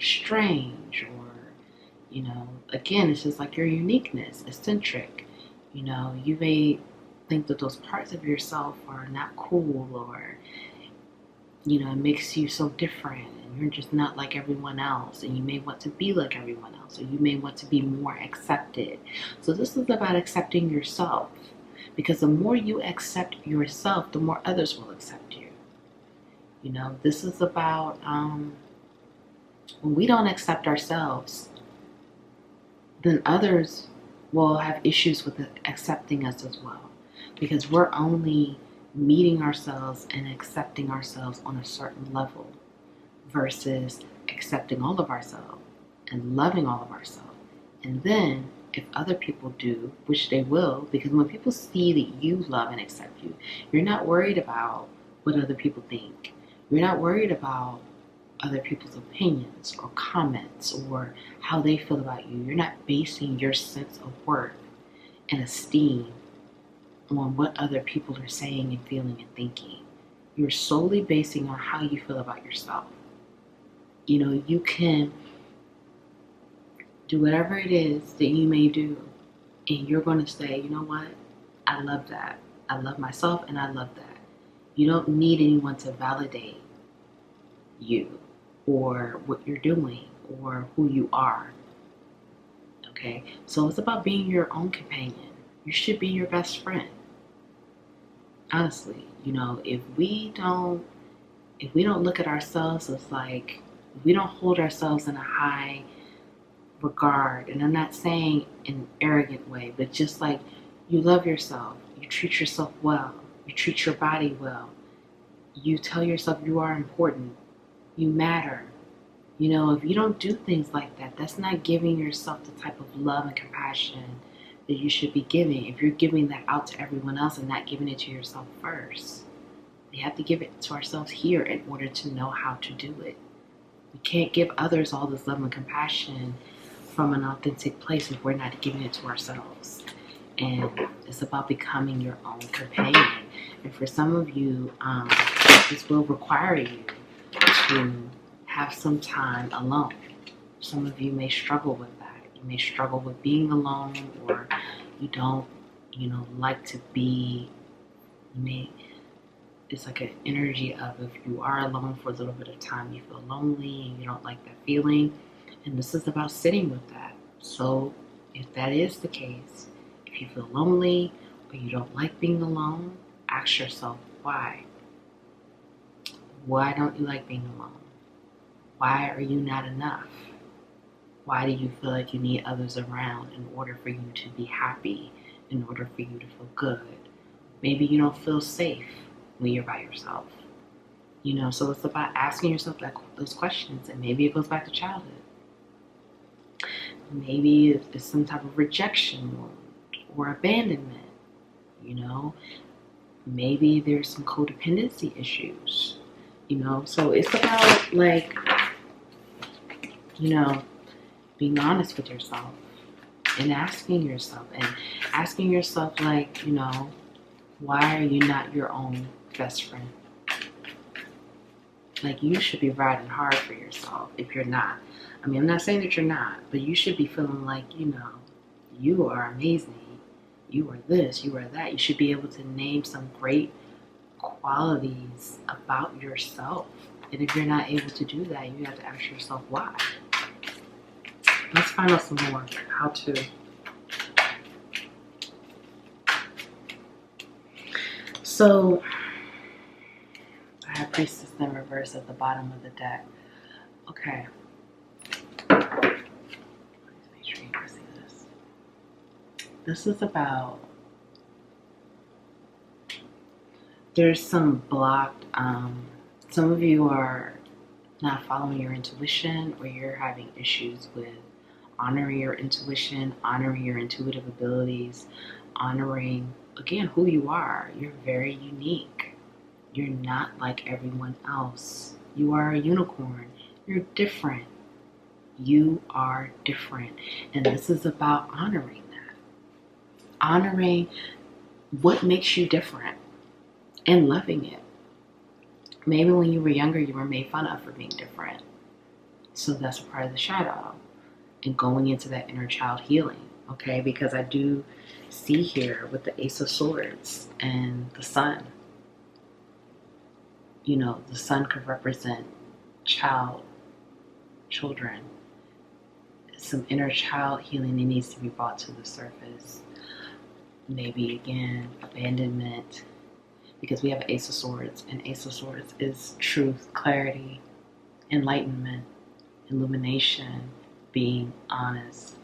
strange, or, again, it's just like your uniqueness, eccentric. You may think that those parts of yourself are not cool, or, it makes you so different, and you're just not like everyone else, and you may want to be like everyone else, or you may want to be more accepted. So this is about accepting yourself, because the more you accept yourself, the more others will accept you. This is about when we don't accept ourselves, then others will have issues with accepting us as well, because we're only meeting ourselves and accepting ourselves on a certain level versus accepting all of ourselves and loving all of ourselves. And then if other people do, which they will, because when people see that you love and accept you, you're not worried about what other people think. You're not worried about other people's opinions or comments or how they feel about you. You're not basing your sense of worth and esteem on what other people are saying and feeling and thinking. You're solely basing on how you feel about yourself. You can do whatever it is that you may do, and you're going to say, you know what? I love that. I love myself, and I love that. You don't need anyone to validate you or what you're doing or who you are. Okay? So it's about being your own companion. You should be your best friend. Honestly, if we don't look at ourselves as like, if we don't hold ourselves in a high regard, and I'm not saying in an arrogant way, but just like you love yourself, you treat yourself well, you treat your body well, you tell yourself you are important, you matter, You know, if you don't do things like that, that's not giving yourself the type of love and compassion that you should be giving. If you're giving that out to everyone else and not giving it to yourself first, we have to give it to ourselves here in order to know how to do it. We can't give others all this love and compassion from an authentic place if we're not giving it to ourselves. And it's about becoming your own companion. And for some of you, this will require you to have some time alone. Some of you may struggle with that. You may struggle with being alone, or you don't, like to be. It's like an energy of, if you are alone for a little bit of time, you feel lonely and you don't like that feeling. And this is about sitting with that. So if that is the case, if you feel lonely or you don't like being alone, ask yourself why. Why don't you like being alone? Why are you not enough? Why do you feel like you need others around in order for you to be happy, in order for you to feel good? Maybe you don't feel safe when you're by yourself. So it's about asking yourself those questions, and maybe it goes back to childhood. Maybe it's some type of rejection or abandonment. Maybe there's some codependency issues. So it's about being honest with yourself and asking yourself why are you not your own best friend? You should be riding hard for yourself if you're not. I'm not saying that you're not, but you should be feeling like, you are amazing. You are this, you are that. You should be able to name some great qualities about yourself. And if you're not able to do that, you have to ask yourself why. Let's find out some more how to. So I have Priestess in reverse at the bottom of the deck. Okay. Let's make sure you can see this. This is about, there's some blocked, some of you are not following your intuition, or you're having issues with honoring your intuition, honoring your intuitive abilities, honoring, again, who you are. You're very unique. You're not like everyone else. You are a unicorn. You're different. You are different. And this is about honoring that. Honoring what makes you different and loving it. Maybe when you were younger, you were made fun of for being different. So that's a part of the shadow. And going into that inner child healing, okay? Because I do see here with the Ace of Swords and the Sun, the Sun could represent children. Some inner child healing that needs to be brought to the surface. Maybe, again, abandonment, because we have an Ace of Swords, and Ace of Swords is truth, clarity, enlightenment, illumination, being honest.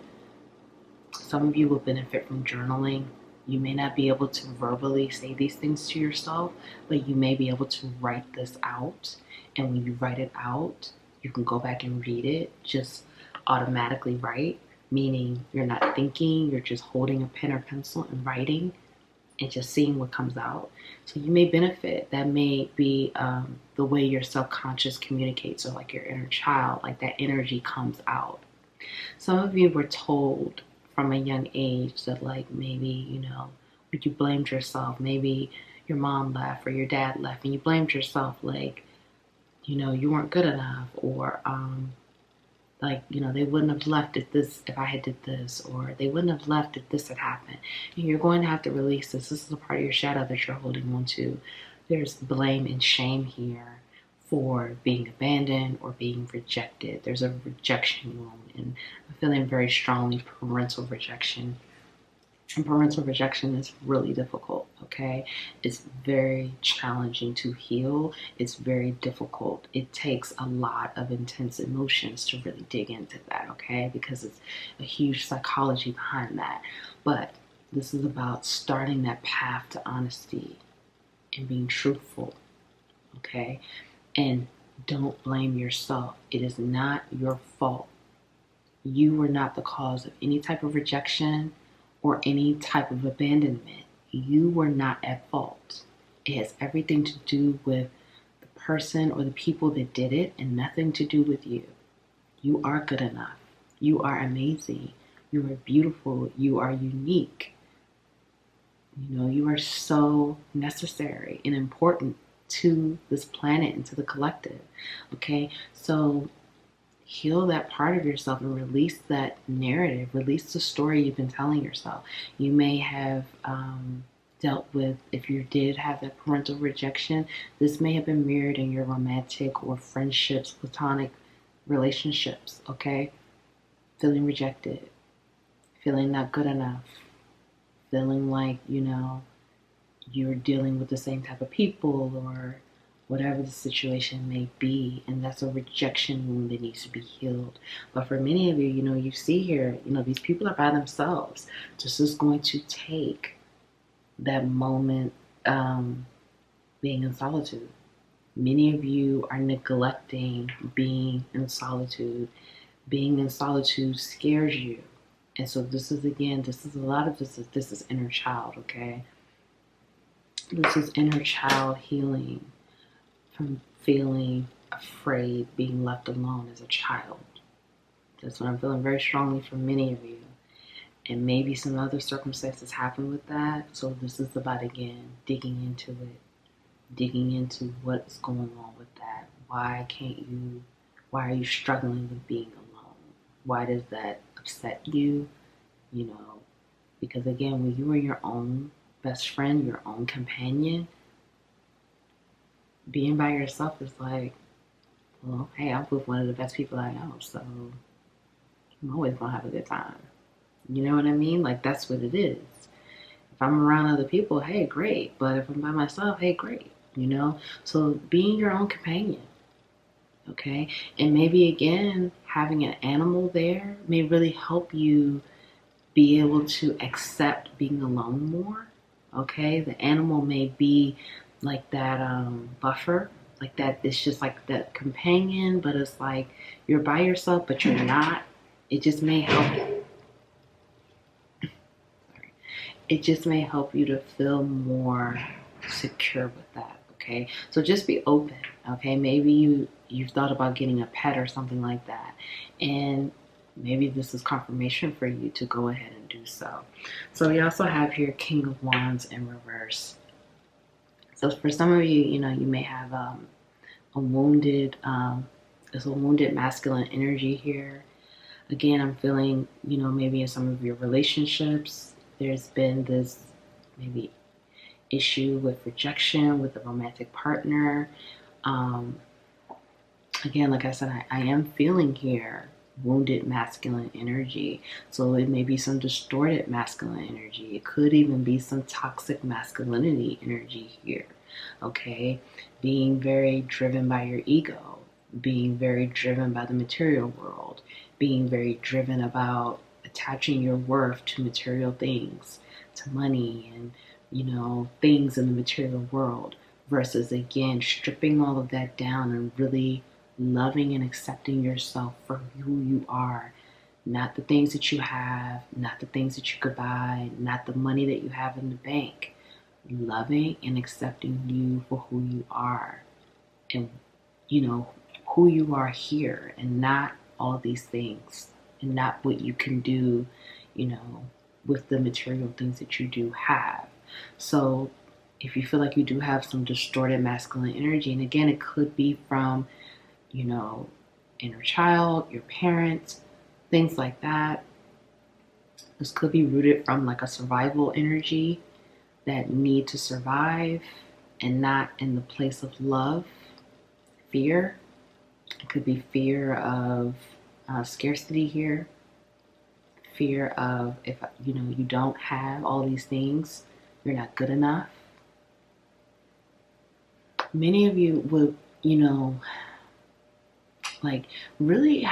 Some of you will benefit from journaling. You may not be able to verbally say these things to yourself, but you may be able to write this out. And when you write it out, you can go back and read it, just automatically write, meaning you're not thinking, you're just holding a pen or pencil and writing and just seeing what comes out. So you may benefit. That may be the way your subconscious communicates, or like your inner child, like that energy comes out. Some of you were told from a young age that maybe, you blamed yourself. Maybe your mom left or your dad left and you blamed yourself, you weren't good enough, or they wouldn't have left if I had did this, or they wouldn't have left if this had happened. And you're going to have to release this. This is a part of your shadow that you're holding on to. There's blame and shame here for being abandoned or being rejected. There's a rejection wound, and I'm feeling very strongly parental rejection. And parental rejection is really difficult, okay? It's very challenging to heal. It's very difficult. It takes a lot of intense emotions to really dig into that, okay? Because it's a huge psychology behind that. But this is about starting that path to honesty and being truthful, okay? And Don't blame yourself. It is not your fault. You were not the cause of any type of rejection or any type of abandonment. You were not at fault. It has everything to do with the person or the people that did it and nothing to do with you. You are good enough. You are amazing. You are beautiful. You are unique. You know, you are so necessary and important to this planet and to the collective. Okay, so heal that part of yourself and release that narrative, release the story you've been telling yourself. You may have dealt with, if you did have that parental rejection, this may have been mirrored in your romantic or friendships, platonic relationships. Okay, feeling rejected, feeling not good enough, feeling like, you know, you're dealing with the same type of people or whatever the situation may be, and that's a rejection wound that needs to be healed. But for many of you, you know, you see here, you know, these people are by themselves. This is going to take that moment being in solitude. Many of you are neglecting being in solitude. Being in solitude scares you. And so this is, again, this is a lot of this is inner child, okay? This is inner child healing from feeling afraid, being left alone as a child. That's what I'm feeling very strongly from many of you. And maybe some other circumstances happen with that. So this is about, again, digging into it, digging into what's going on with that. Why are you struggling with being alone? Why does that upset you? You know, because again, when you are your own best friend, your own companion, being by yourself is like, well, hey, I'm with one of the best people I know, so I'm always gonna have a good time. You know what I mean? Like, that's what it is. If I'm around other people, hey, great. But if I'm by myself, hey, great. You know? So being your own companion, okay? And maybe, again, having an animal there may really help you be able to accept being alone more, okay? The animal may be like that buffer, like that. It's just like that companion, but it's like you're by yourself, but you're not. It just may help. It just may help you to feel more secure with that. Okay, so just be open. Okay, maybe you've thought about getting a pet or something like that, and maybe this is confirmation for you to go ahead and do so. So we also have here King of Wands in reverse. So for some of you, you know, you may have a wounded, there's a wounded masculine energy here. Again, I'm feeling, you know, maybe in some of your relationships, there's been this maybe issue with rejection with a romantic partner. Again, like I said, I am feeling here wounded masculine energy. So it may be some distorted masculine energy. It could even be some toxic masculinity energy here. Okay, being very driven by your ego, being very driven by the material world, being very driven about attaching your worth to material things, to money and, you know, things in the material world, versus, again, stripping all of that down and really loving and accepting yourself for who you are. Not the things that you have, not the things that you could buy, not the money that you have in the bank. Loving and accepting you for who you are and, you know, who you are here, and not all these things, and not what you can do, you know, with the material things that you do have. So if you feel like you do have some distorted masculine energy, and again, it could be from, you know, inner child, your parents, things like that. This could be rooted from like a survival energy, that need to survive, and not in the place of love, fear. It could be fear of scarcity here, fear of, if you know you don't have all these things, you're not good enough. Many of you would, you know, like really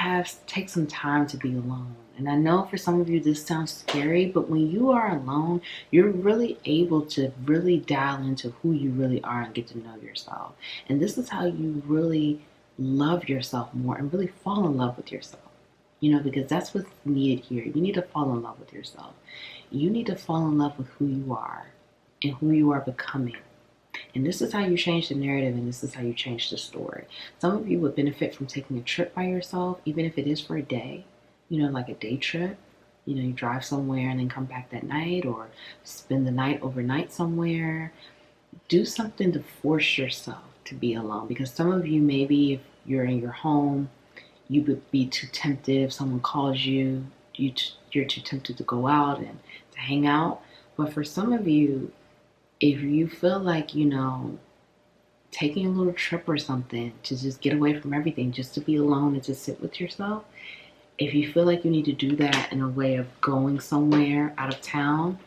take some time to be alone. And I know for some of you this sounds scary, but when you are alone, you're really able to really dial into who you really are and get to know yourself. And this is how you really love yourself more and really fall in love with yourself. You know, because that's what's needed here. You need to fall in love with yourself. You need to fall in love with who you are and who you are becoming. And this is how you change the narrative, and this is how you change the story. Some of you would benefit from taking a trip by yourself, even if it is for a day, you know, like a day trip. You know, you drive somewhere and then come back that night, or spend the night overnight somewhere. Do something to force yourself to be alone, because some of you, maybe if you're in your home, you would be too tempted. If someone calls you, you're too tempted to go out and to hang out. But for some of you, if you feel like, you know, taking a little trip or something to just get away from everything, just to be alone and just sit with yourself, if you feel like you need to do that in a way of going somewhere out of town,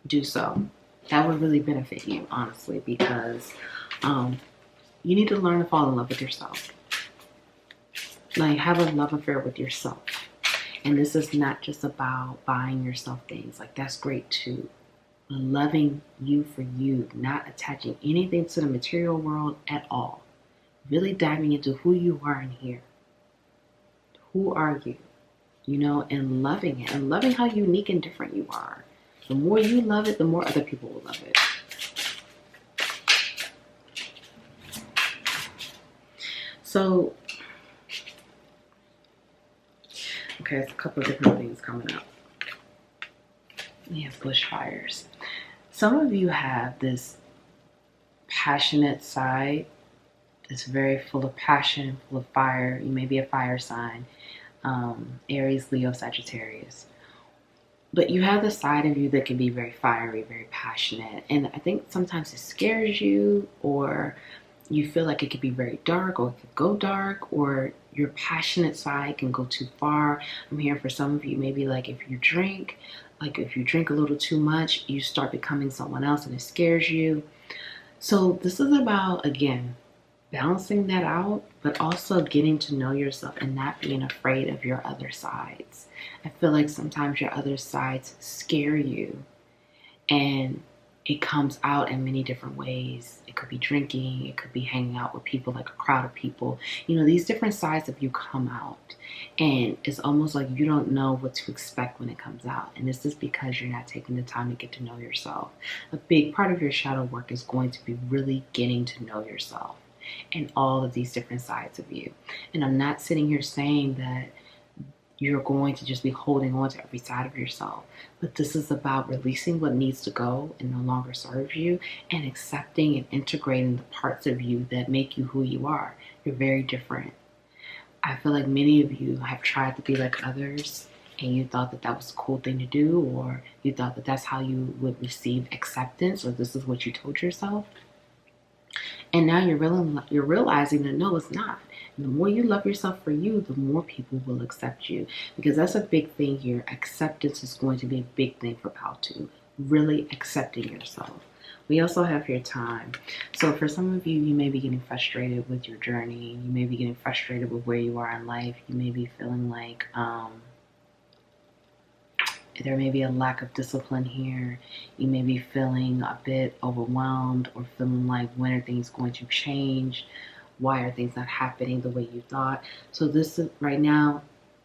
do so. That would really benefit you, honestly, because you need to learn to fall in love with yourself. Like, have a love affair with yourself. And this is not just about buying yourself things. Like, that's great too. Loving you for you, not attaching anything to the material world at all. Really diving into who you are in here. Who are you? You know, and loving it, and loving how unique and different you are. The more you love it, the more other people will love it. So, okay, it's a couple of different things coming up. We have bushfires. Some of you have this passionate side that's very full of passion, full of fire. You may be a fire sign, Aries, Leo, Sagittarius. But you have the side of you that can be very fiery, very passionate. And I think sometimes it scares you, or you feel like it could be very dark, or it could go dark, or your passionate side can go too far. I'm here for some of you, maybe like if you drink a little too much, you start becoming someone else and it scares you. So this is about, again, balancing that out, but also getting to know yourself and not being afraid of your other sides. I feel like sometimes your other sides scare you, and it comes out in many different ways. It could be drinking, it could be hanging out with people, like a crowd of people. You know, these different sides of you come out, and it's almost like you don't know what to expect when it comes out. And this is because you're not taking the time to get to know yourself. A big part of your shadow work is going to be really getting to know yourself and all of these different sides of you. And I'm not sitting here saying that you're going to just be holding on to every side of yourself. But this is about releasing what needs to go and no longer serve you, and accepting and integrating the parts of you that make you who you are. You're very different. I feel like many of you have tried to be like others, and you thought that that was a cool thing to do, or you thought that that's how you would receive acceptance, or this is what you told yourself. And now you're realizing that no, it's not. And the more you love yourself for you, the more people will accept you. Because that's a big thing here. Acceptance is going to be a big thing for Pal2. Really accepting yourself. We also have your time. So for some of you, you may be getting frustrated with your journey. You may be getting frustrated with where you are in life. You may be feeling like there may be a lack of discipline here. You may be feeling a bit overwhelmed, or feeling like, when are things going to change? Why are things not happening the way you thought? So this is, right now,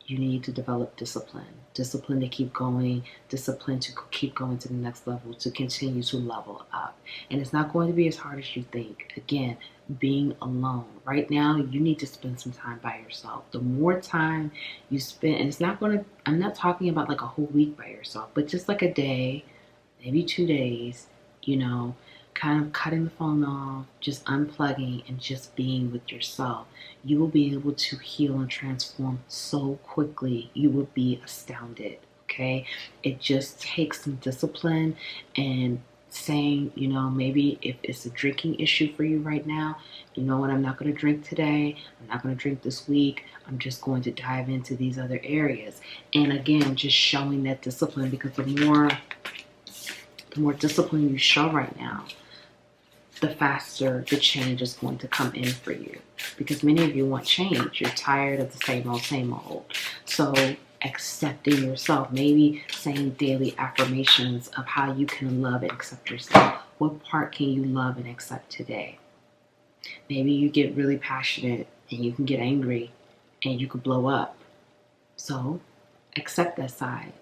you need to develop discipline. Discipline to keep going. Discipline to keep going to the next level, to continue to level up. And it's not going to be as hard as you think. Again, being alone. Right now, you need to spend some time by yourself. The more time you spend, and it's not going to, I'm not talking about like a whole week by yourself, but just like a day, maybe 2 days, you know, kind of cutting the phone off, just unplugging and just being with yourself. You will be able to heal and transform so quickly. You will be astounded, okay? It just takes some discipline, and saying, you know, maybe if it's a drinking issue for you right now, you know what, I'm not going to drink today, I'm not going to drink this week, I'm just going to dive into these other areas. And again, just showing that discipline, because the more discipline you show right now, the faster the change is going to come in for you. Because many of you want change. You're tired of the same old. So accepting yourself, maybe saying daily affirmations of how you can love and accept yourself. What part can you love and accept today? Maybe you get really passionate and you can get angry and you could blow up. So accept that side.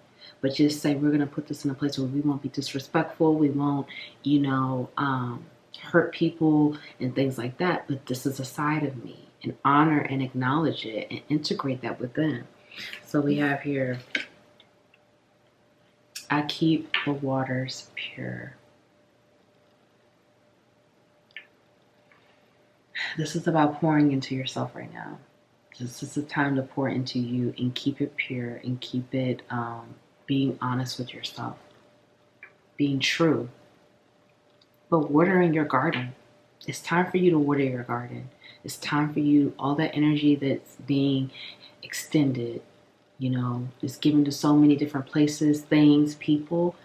But just say, we're going to put this in a place where we won't be disrespectful. We won't, hurt people and things like that. But this is a side of me. And honor and acknowledge it and integrate that within. So we have here, I keep the waters pure. This is about pouring into yourself right now. This is the time to pour into you and keep it pure and keep it being honest with yourself, being true. But watering your garden. It's time for you to water your garden. It's time for you, all that energy that's being extended, it's given to so many different places, things, people.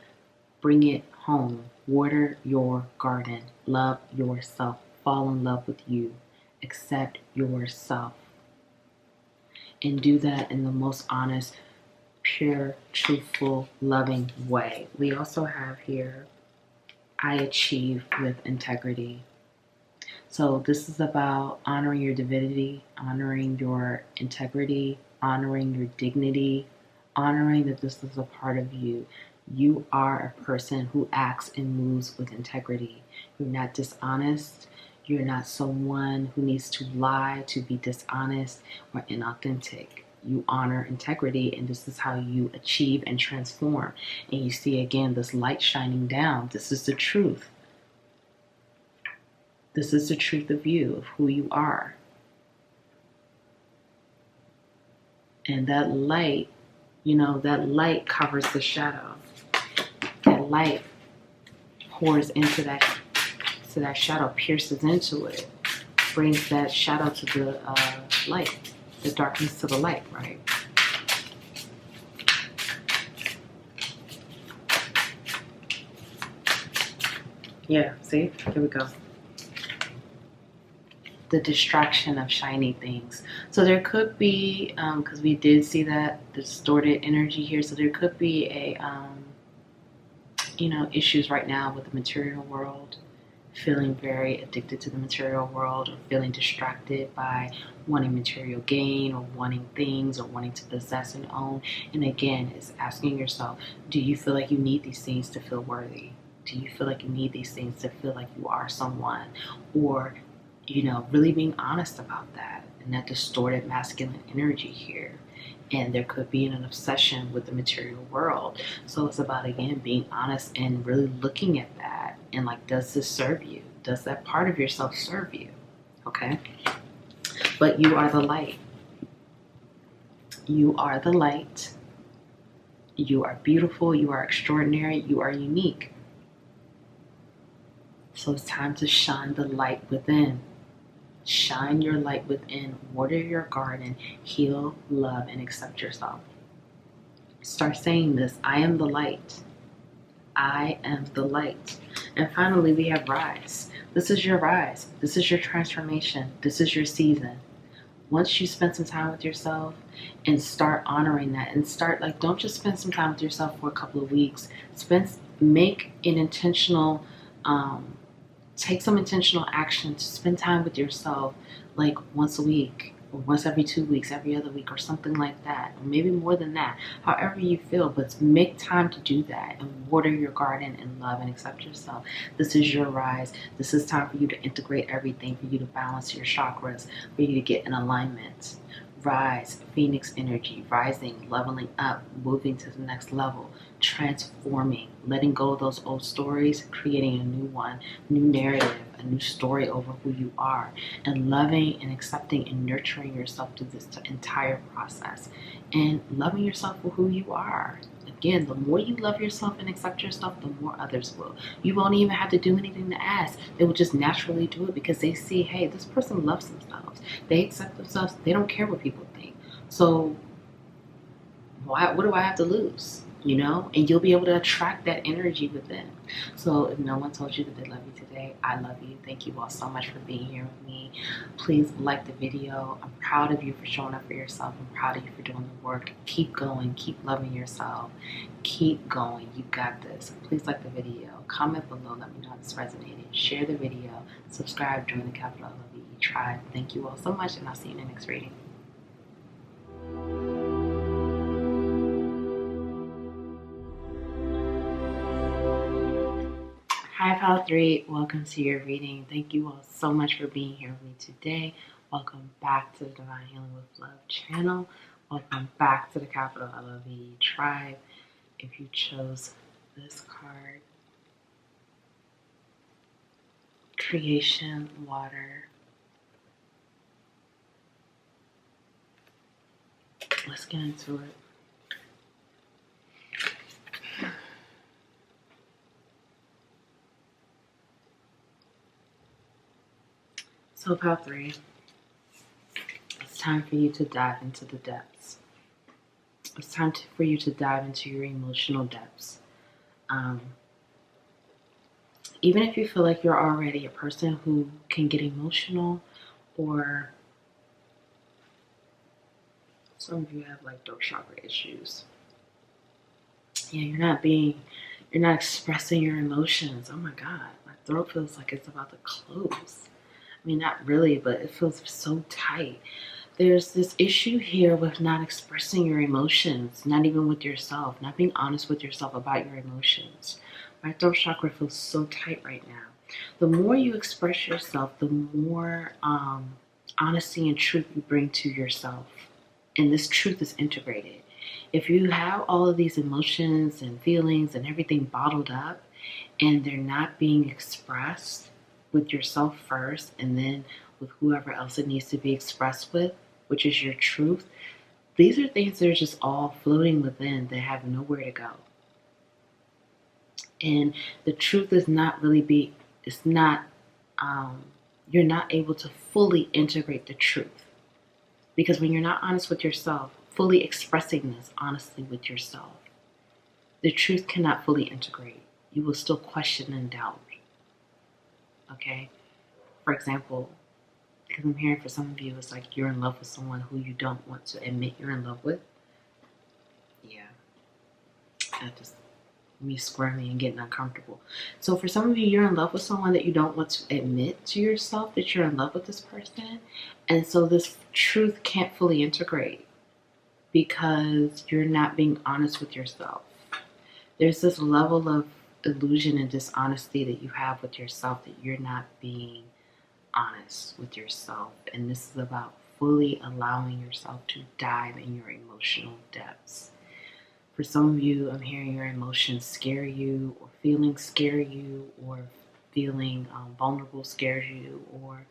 Bring it home. Water your garden. Love yourself. Fall in love with you. Accept yourself. And do that in the most honest, pure, truthful, loving way. We also have here, I achieve with integrity. So this is about honoring your divinity, honoring your integrity, honoring your dignity, honoring that this is a part of you. You are a person who acts and moves with integrity. You're not dishonest. You're not someone who needs to lie to be dishonest or inauthentic. You honor integrity, and this is how you achieve and transform. And you see again this light shining down. This is the truth. This is the truth of you, of who you are. And that light, that light covers the shadow. That light pours into that shadow, pierces into it, brings that shadow to the light, the darkness to the light, right? Yeah, see? Here we go. The distraction of shiny things. So there could be, because we did see that distorted energy here, so there could be a, issues right now with the material world, feeling very addicted to the material world, or feeling distracted by wanting material gain or wanting things or wanting to possess and own. And again, it's asking yourself, do you feel like you need these things to feel worthy? Do you feel like you need these things to feel like you are someone? Or really being honest about that and that distorted masculine energy here. And there could be an obsession with the material world. So it's about, again, being honest and really looking at that and does this serve you? Does that part of yourself serve you? Okay? But you are the light. You are the light. You are beautiful. You are extraordinary. You are unique. So it's time to shine the light within. Shine your light within, water your garden, heal, love, and accept yourself. Start saying this, I am the light. I am the light. And finally, we have rise. This is your rise. This is your transformation. This is your season. Once you spend some time with yourself and start honoring that and start, don't just spend some time with yourself for a couple of weeks. Make an intentional, take some intentional action to spend time with yourself once a week or once every 2 weeks, every other week or something like that, or maybe more than that, however you feel, but make time to do that and water your garden and love and accept yourself. This is your rise. This is time for you to integrate everything, for you to balance your chakras, for you to get in alignment. Rise, Phoenix energy, rising, leveling up, moving to the next level, transforming, letting go of those old stories, creating a new one, new narrative, a new story over who you are, and loving and accepting and nurturing yourself through this entire process, and loving yourself for who you are. Again, the more you love yourself and accept yourself, the more others will. You won't even have to do anything to ask. They will just naturally do it because they see, hey, this person loves themselves. They accept themselves. They don't care what people think. So what do I have to lose? you know, and you'll be able to attract that energy within. So if no one told you that they love you today, I love you. Thank you all so much for being here with me. Please like the video. I'm proud of you for showing up for yourself. I'm proud of you for doing the work. Keep going. Keep loving yourself. Keep going. You got this. Please like the video. Comment below. Let me know how this resonated. Share the video. Subscribe. Join the Capital LOVE tribe. Thank you all so much, and I'll see you in the next reading. Hi, Pile 3. Welcome to your reading. Thank you all so much for being here with me today. Welcome back to the Divine Healing with Love channel. Welcome back to the Capital LOVE tribe. If you chose this card, Creation, Water. Let's get into it. So, Pile 3, it's time for you to dive into the depths. It's time for you to dive into your emotional depths. Even if you feel like you're already a person who can get emotional, or some of you have like throat chakra issues. Yeah, you're not expressing your emotions. Oh my God, my throat feels like it's about to close. I mean, not really, but it feels so tight. There's this issue here with not expressing your emotions, not even with yourself, not being honest with yourself about your emotions. My throat chakra feels so tight right now. The more you express yourself, the more honesty and truth you bring to yourself. And this truth is integrated. If you have all of these emotions and feelings and everything bottled up, and they're not being expressed with yourself first, and then with whoever else it needs to be expressed with, which is your truth, these are things that are just all floating within that have nowhere to go. And the truth is not really you're not able to fully integrate the truth. Because when you're not honest with yourself, fully expressing this honestly with yourself, the truth cannot fully integrate. You will still question and doubt. Okay? For example, because I'm hearing for some of you, it's like you're in love with someone who you don't want to admit you're in love with. Yeah. That just me squirming and getting uncomfortable. So for some of you, you're in love with someone that you don't want to admit to yourself that you're in love with this person. And so this truth can't fully integrate because you're not being honest with yourself. There's this level of illusion and dishonesty that you have with yourself that you're not being honest with yourself. And this is about fully allowing yourself to dive in your emotional depths. For some of you, I'm hearing your emotions scare you, or feelings scare you, or feeling vulnerable scares you, or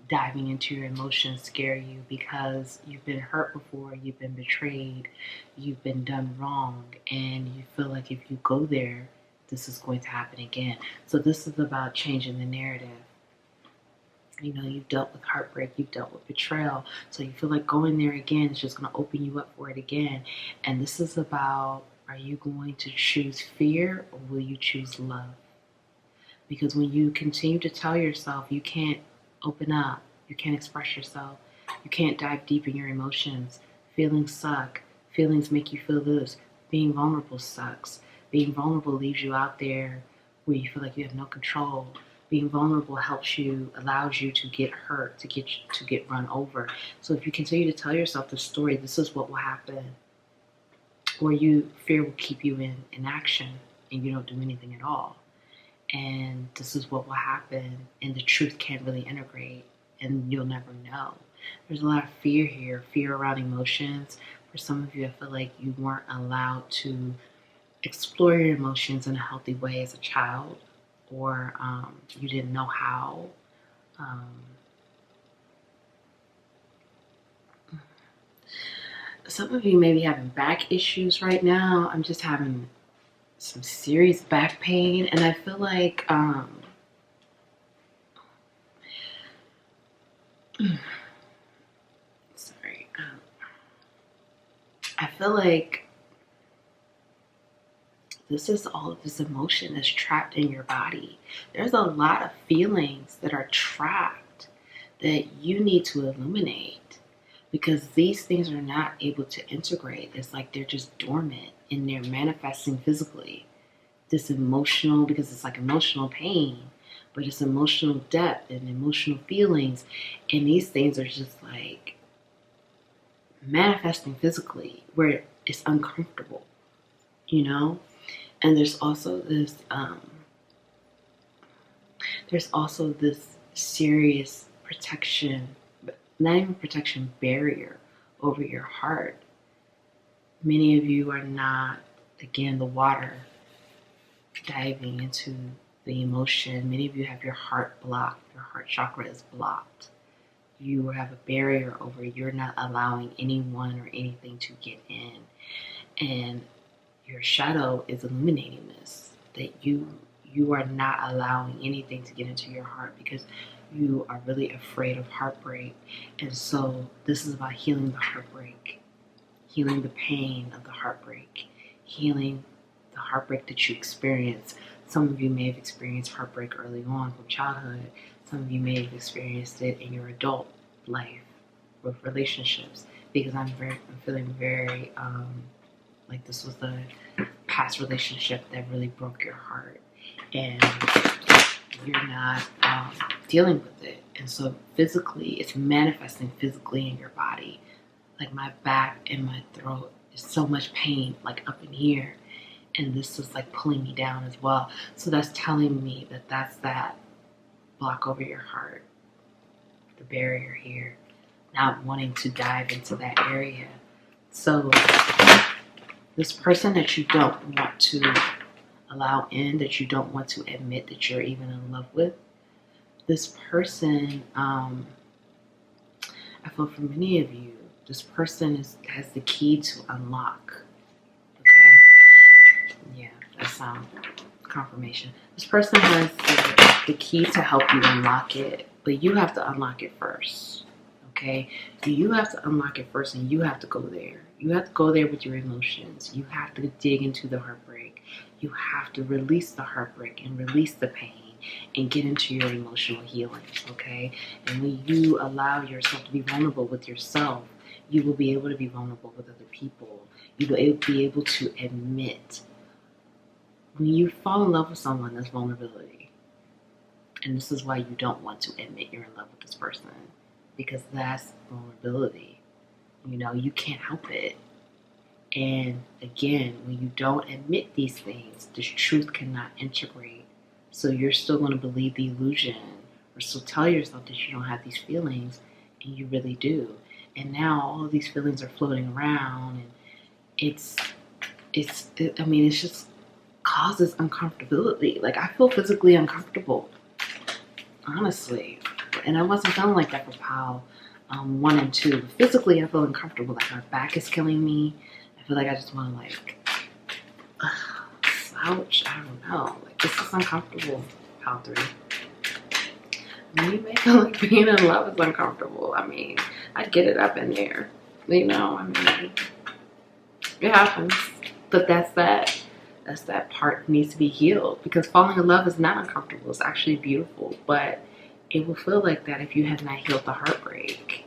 diving into your emotions scare you because you've been hurt before, you've been betrayed, you've been done wrong, and you feel like if you go there, this is going to happen again. So this is about changing the narrative. You know, you've dealt with heartbreak, you've dealt with betrayal, so you feel like going there again is just going to open you up for it again. And this is about, are you going to choose fear or will you choose love? Because when you continue to tell yourself you can't open up, you can't express yourself, you can't dive deep in your emotions, feelings suck, feelings make you feel this, being vulnerable sucks. Being vulnerable leaves you out there where you feel like you have no control. Being vulnerable helps you, allows you to get hurt, to get run over. So if you continue to tell yourself the story, this is what will happen. Or fear will keep you in inaction and you don't do anything at all. And this is what will happen, and the truth can't really integrate, and you'll never know. There's a lot of fear here, fear around emotions. For some of you, I feel like you weren't allowed to explore your emotions in a healthy way as a child, or you didn't know how. Some of you may be having back issues right now. I'm just having some serious back pain, and I feel like sorry. I feel like this is all of this emotion that's trapped in your body. There's a lot of feelings that are trapped that you need to illuminate, because these things are not able to integrate. It's like they're just dormant and they're manifesting physically. This emotional, because it's like emotional pain, but it's emotional depth and emotional feelings. And these things are just like manifesting physically where it's uncomfortable, you know? And there's also this serious protection, not even protection, barrier over your heart. Many of you are not, again, the water diving into the emotion. Many of you have your heart blocked. Your heart chakra is blocked. You have a barrier over, you're not allowing anyone or anything to get in. And your shadow is illuminating this, that you are not allowing anything to get into your heart because you are really afraid of heartbreak. And so this is about healing the heartbreak, healing the pain of the heartbreak, healing the heartbreak that you experience. Some of you may have experienced heartbreak early on from childhood. Some of you may have experienced it in your adult life with relationships, because I'm feeling very like this was the past relationship that really broke your heart, and you're not dealing with it. And so physically, it's manifesting physically in your body. Like my back and my throat is so much pain, like up in here. And this is like pulling me down as well. So that's telling me that that's that block over your heart, the barrier here, not wanting to dive into that area. So this person that you don't want to allow in, that you don't want to admit that you're even in love with, this person, I feel for many of you, this person has the key to unlock. Okay? Yeah, that's confirmation. This person has the key to help you unlock it, but you have to unlock it first. Okay? You have to unlock it first, and you have to go there. You have to go there with your emotions. You have to dig into the heartbreak. You have to release the heartbreak and release the pain and get into your emotional healing, okay? And when you allow yourself to be vulnerable with yourself, you will be able to be vulnerable with other people. You will be able to admit. When you fall in love with someone, that's vulnerability. And this is why you don't want to admit you're in love with this person, because that's vulnerability. You know, you can't help it. And again, when you don't admit these things, this truth cannot integrate. So you're still going to believe the illusion, or still tell yourself that you don't have these feelings, and you really do. And now all of these feelings are floating around, and it just causes uncomfortability. Like, I feel physically uncomfortable, honestly. And I wasn't feeling like that for POW 1 and 2. Physically, I feel uncomfortable. Like, my back is killing me. I feel like I just want to, like, slouch. I don't know. Like, this is uncomfortable. POW 3. You may feel like being in love is uncomfortable. I mean, I get it up in there. You know, I mean, it happens. But that's that part needs to be healed, because falling in love is not uncomfortable. It's actually beautiful, but it will feel like that if you have not healed the heartbreak.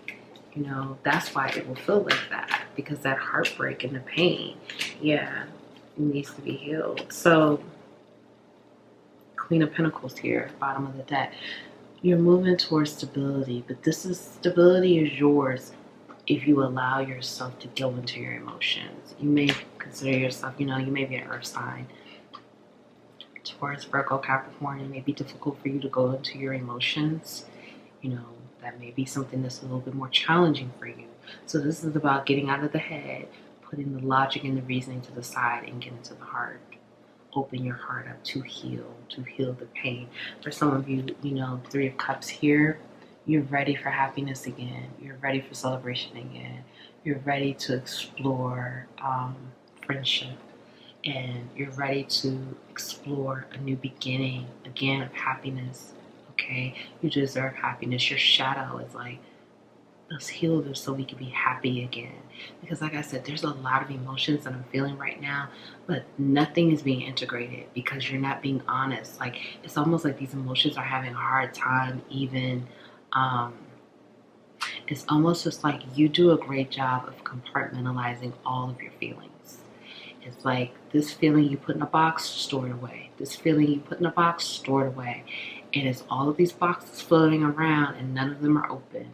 You know, that's why it will feel like that, because that heartbreak and the pain, yeah, it needs to be healed. So, Queen of Pentacles here, bottom of the deck. You're moving towards stability, but stability is yours if you allow yourself to go into your emotions. You may consider yourself, you may be an earth sign. Taurus, Virgo, Capricorn, it may be difficult for you to go into your emotions. That may be something that's a little bit more challenging for you. So this is about getting out of the head, putting the logic and the reasoning to the side, and getting to the heart. Open your heart up to heal the pain. For some of you, 3 of Cups here, you're ready for happiness again. You're ready for celebration again. You're ready to explore friendship. And you're ready to explore a new beginning, again, of happiness, okay? You deserve happiness. Your shadow is like, Let's heal this so we can be happy again. Because like I said, there's a lot of emotions that I'm feeling right now, but nothing is being integrated because you're not being honest. Like, it's almost like these emotions are having a hard time even, it's almost just like you do a great job of compartmentalizing all of your feelings. It's like this feeling you put in a box, stored away. This feeling you put in a box, stored away. And it's all of these boxes floating around and none of them are open.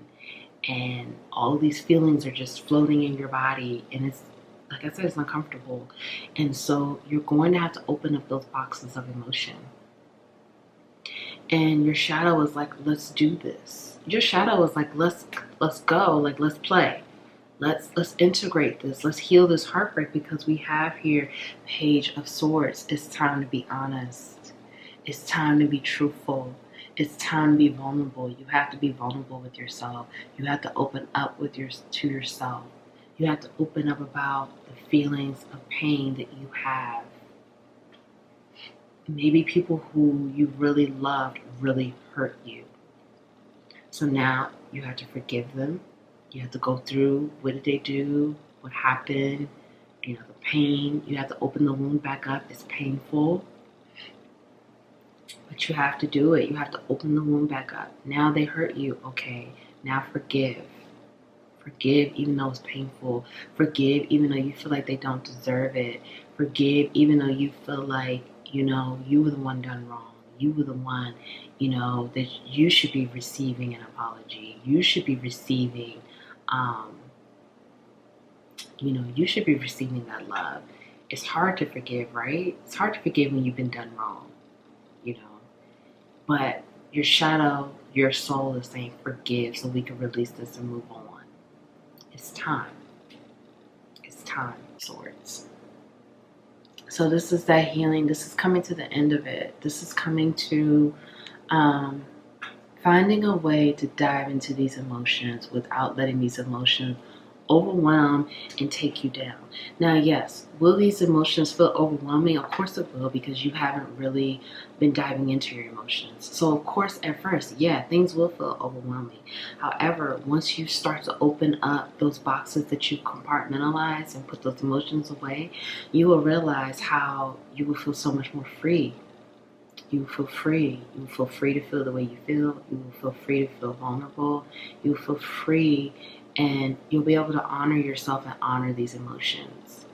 And all of these feelings are just floating in your body. And it's, like I said, it's uncomfortable. And so you're going to have to open up those boxes of emotion. And your shadow is like, let's do this. Your shadow is like, let's go, like let's play. Let's integrate this. Let's heal this heartbreak because we have here Page of Swords. It's time to be honest. It's time to be truthful. It's time to be vulnerable. You have to be vulnerable with yourself. You have to open up to yourself. You have to open up about the feelings of pain that you have. Maybe people who you really loved really hurt you. So now you have to forgive them. You have to go through, what did they do? What happened? The pain. You have to open the wound back up. It's painful. But you have to do it. You have to open the wound back up. Now they hurt you. Okay. Now forgive. Forgive even though it's painful. Forgive even though you feel like they don't deserve it. Forgive even though you feel like, you were the one done wrong. You were the one, that you should be receiving an apology. You should be receiving, you should be receiving that love. It's hard to forgive, right? It's hard to forgive when you've been done wrong, But your shadow, your soul is saying forgive so we can release this and move on. It's time. It's time, Swords. So this is that healing. This is coming to the end of it. This is coming to finding a way to dive into these emotions without letting these emotions overwhelm and take you down. Now, yes, will these emotions feel overwhelming? Of course it will, because you haven't really been diving into your emotions. So of course, at first, yeah, things will feel overwhelming. However, once you start to open up those boxes that you compartmentalize and put those emotions away, you will realize how you will feel so much more free. You will feel free. You will feel free to feel the way you feel. You will feel free to feel vulnerable. You will feel free, and you'll be able to honor yourself and honor these emotions.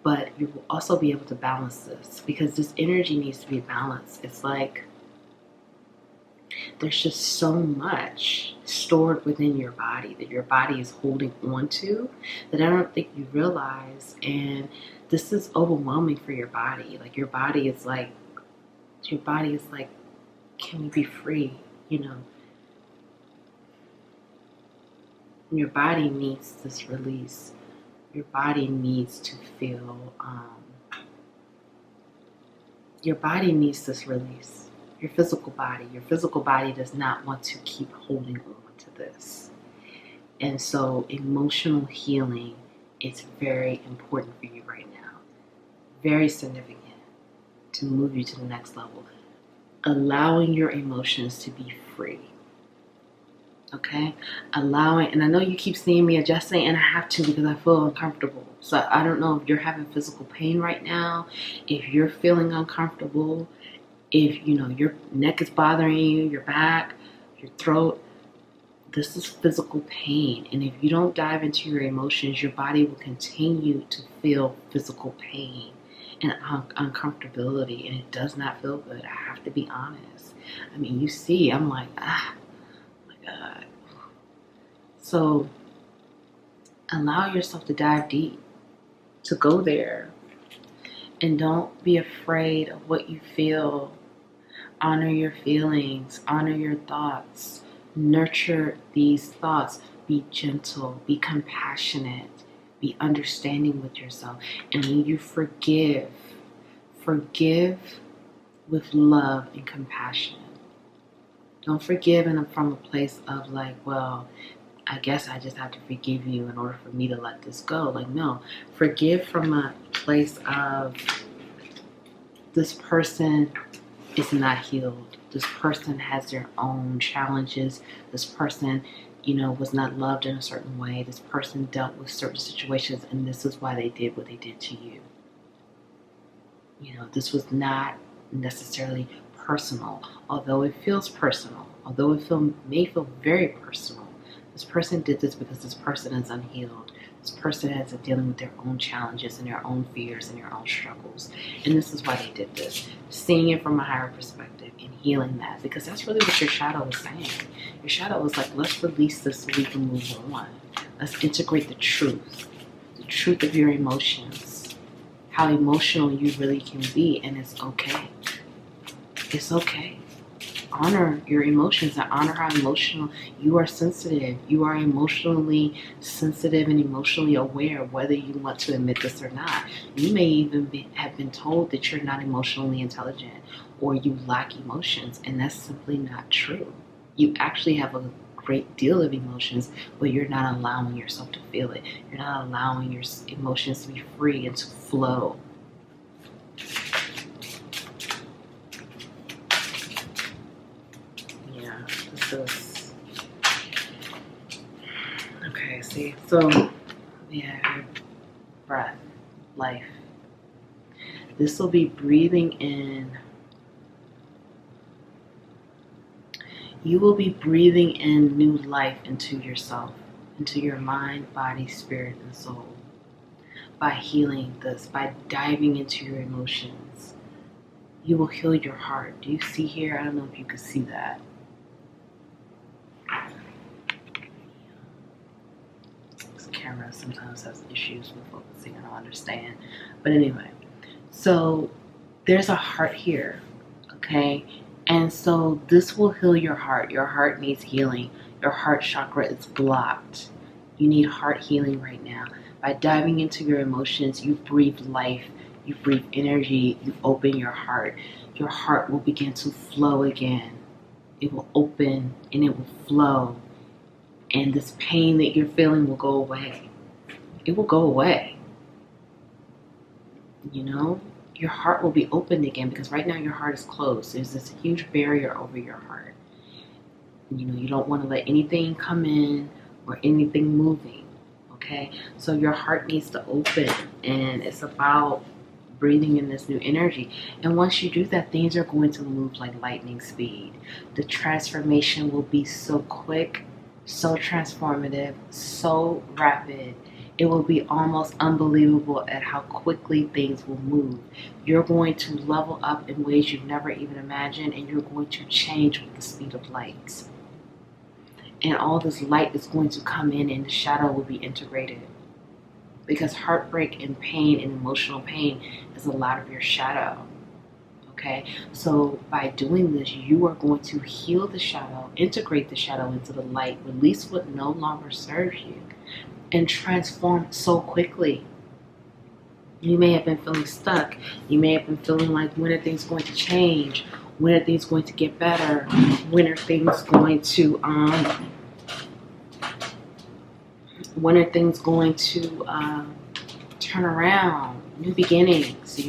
But you will also be able to balance this, because this energy needs to be balanced. It's like there's just so much stored within your body that your body is holding on to that I don't think you realize. And this is overwhelming for your body. Like your body is like, can we be free? Your body needs this release. Your body needs to feel, your body needs this release. Your physical body does not want to keep holding on to this. And so emotional healing is very important for you right now. Very significant to move you to the next level. Allowing your emotions to be free. Okay? Allowing, and I know you keep seeing me adjusting, and I have to because I feel uncomfortable. So I don't know if you're having physical pain right now, if you're feeling uncomfortable, if your neck is bothering you, your back, your throat. This is physical pain. And if you don't dive into your emotions, your body will continue to feel physical pain and uncomfortability, and it does not feel good. I have to be honest. I mean, you see, I'm like, oh my God. So allow yourself to dive deep, to go there, and don't be afraid of what you feel. Honor your feelings, honor your thoughts, nurture these thoughts, be gentle, be compassionate, be understanding with yourself. And when you forgive with love and compassion. Don't forgive from a place of like, well, I guess I just have to forgive you in order for me to let this go. Like, no, forgive from a place of this person is not healed. This person has their own challenges. This person was not loved in a certain way. This person dealt with certain situations, and this is why they did what they did to you. This was not necessarily personal, although it feels personal, although it may feel very personal. This person did this because this person is unhealed. This person is dealing with their own challenges and their own fears and their own struggles. And this is why they did this. Seeing it from a higher perspective and healing that, because that's really what your shadow is saying. Your shadow is like, let's release this so we can move on. Let's integrate the truth of your emotions, how emotional you really can be, and it's okay. It's okay. Honor your emotions and honor how emotional you are. Sensitive. You are emotionally sensitive and emotionally aware, whether you want to admit this or not. You may even have been told that you're not emotionally intelligent or you lack emotions, and that's simply not true. You actually have a great deal of emotions, but you're not allowing yourself to feel it. You're not allowing your emotions to be free and to flow. Okay, see, so your breath, life. This will be breathing in. You will be breathing in new life into yourself, into your mind, body, spirit, and soul. By healing this, by diving into your emotions, you will heal your heart. Do you see here? I don't know if you can see that. Camera sometimes has issues with focusing. I don't understand, but anyway, so there's a heart here, okay, and so this will heal your heart. Your heart needs healing. Your heart chakra is blocked. You need heart healing right now. By diving into your emotions, you breathe life, you breathe energy, you open your heart. Your heart will begin to flow again. It will open and it will flow. And this pain that you're feeling will go away. It will go away. Your heart will be opened again, because right now your heart is closed. There's this huge barrier over your heart. You don't want to let anything come in or anything moving, okay? So your heart needs to open, and it's about breathing in this new energy. And once you do that, things are going to move like lightning speed. The transformation will be so quick, so transformative, so rapid. It will be almost unbelievable at how quickly things will move. You're going to level up in ways you've never even imagined, and you're going to change with the speed of light. And all this light is going to come in, and the shadow will be integrated. Because heartbreak and pain and emotional pain is a lot of your shadow. Okay, so by doing this, you are going to heal the shadow, integrate the shadow into the light, release what no longer serves you, and transform so quickly. You may have been feeling stuck. You may have been feeling like, when are things going to change? When are things going to get better? When are things going to turn around? New beginnings,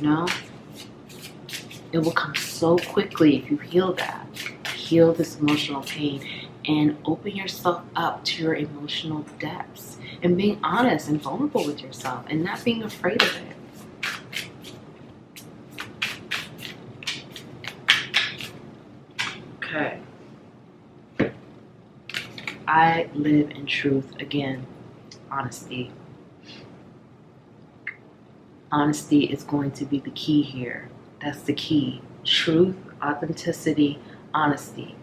It will come so quickly if you heal that. Heal this emotional pain and open yourself up to your emotional depths and being honest and vulnerable with yourself and not being afraid of it. Okay. I live in truth. Again, honesty. Honesty is going to be the key here. That's the key. Truth, authenticity, honesty.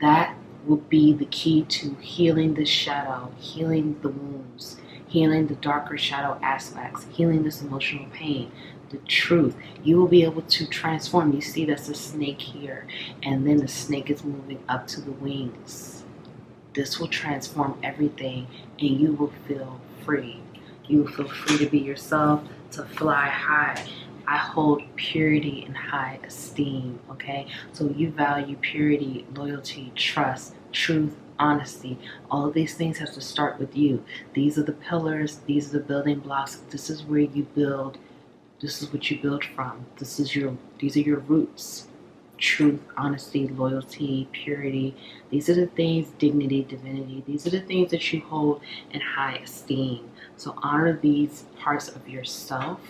That will be the key to healing the shadow, healing the wounds, healing the darker shadow aspects, healing this emotional pain. The truth. You will be able to transform. You see, that's a snake here, and then the snake is moving up to the wings. This will transform everything, and you will feel free. You will feel free to be yourself, to fly high. I hold purity in high esteem, okay? So you value purity, loyalty, trust, truth, honesty. All of these things have to start with you. These are the pillars. These are the building blocks. This is where you build. This is what you build from. These are your roots, truth, honesty, loyalty, purity. These are the things, dignity, divinity. These are the things that you hold in high esteem. So honor these parts of yourself.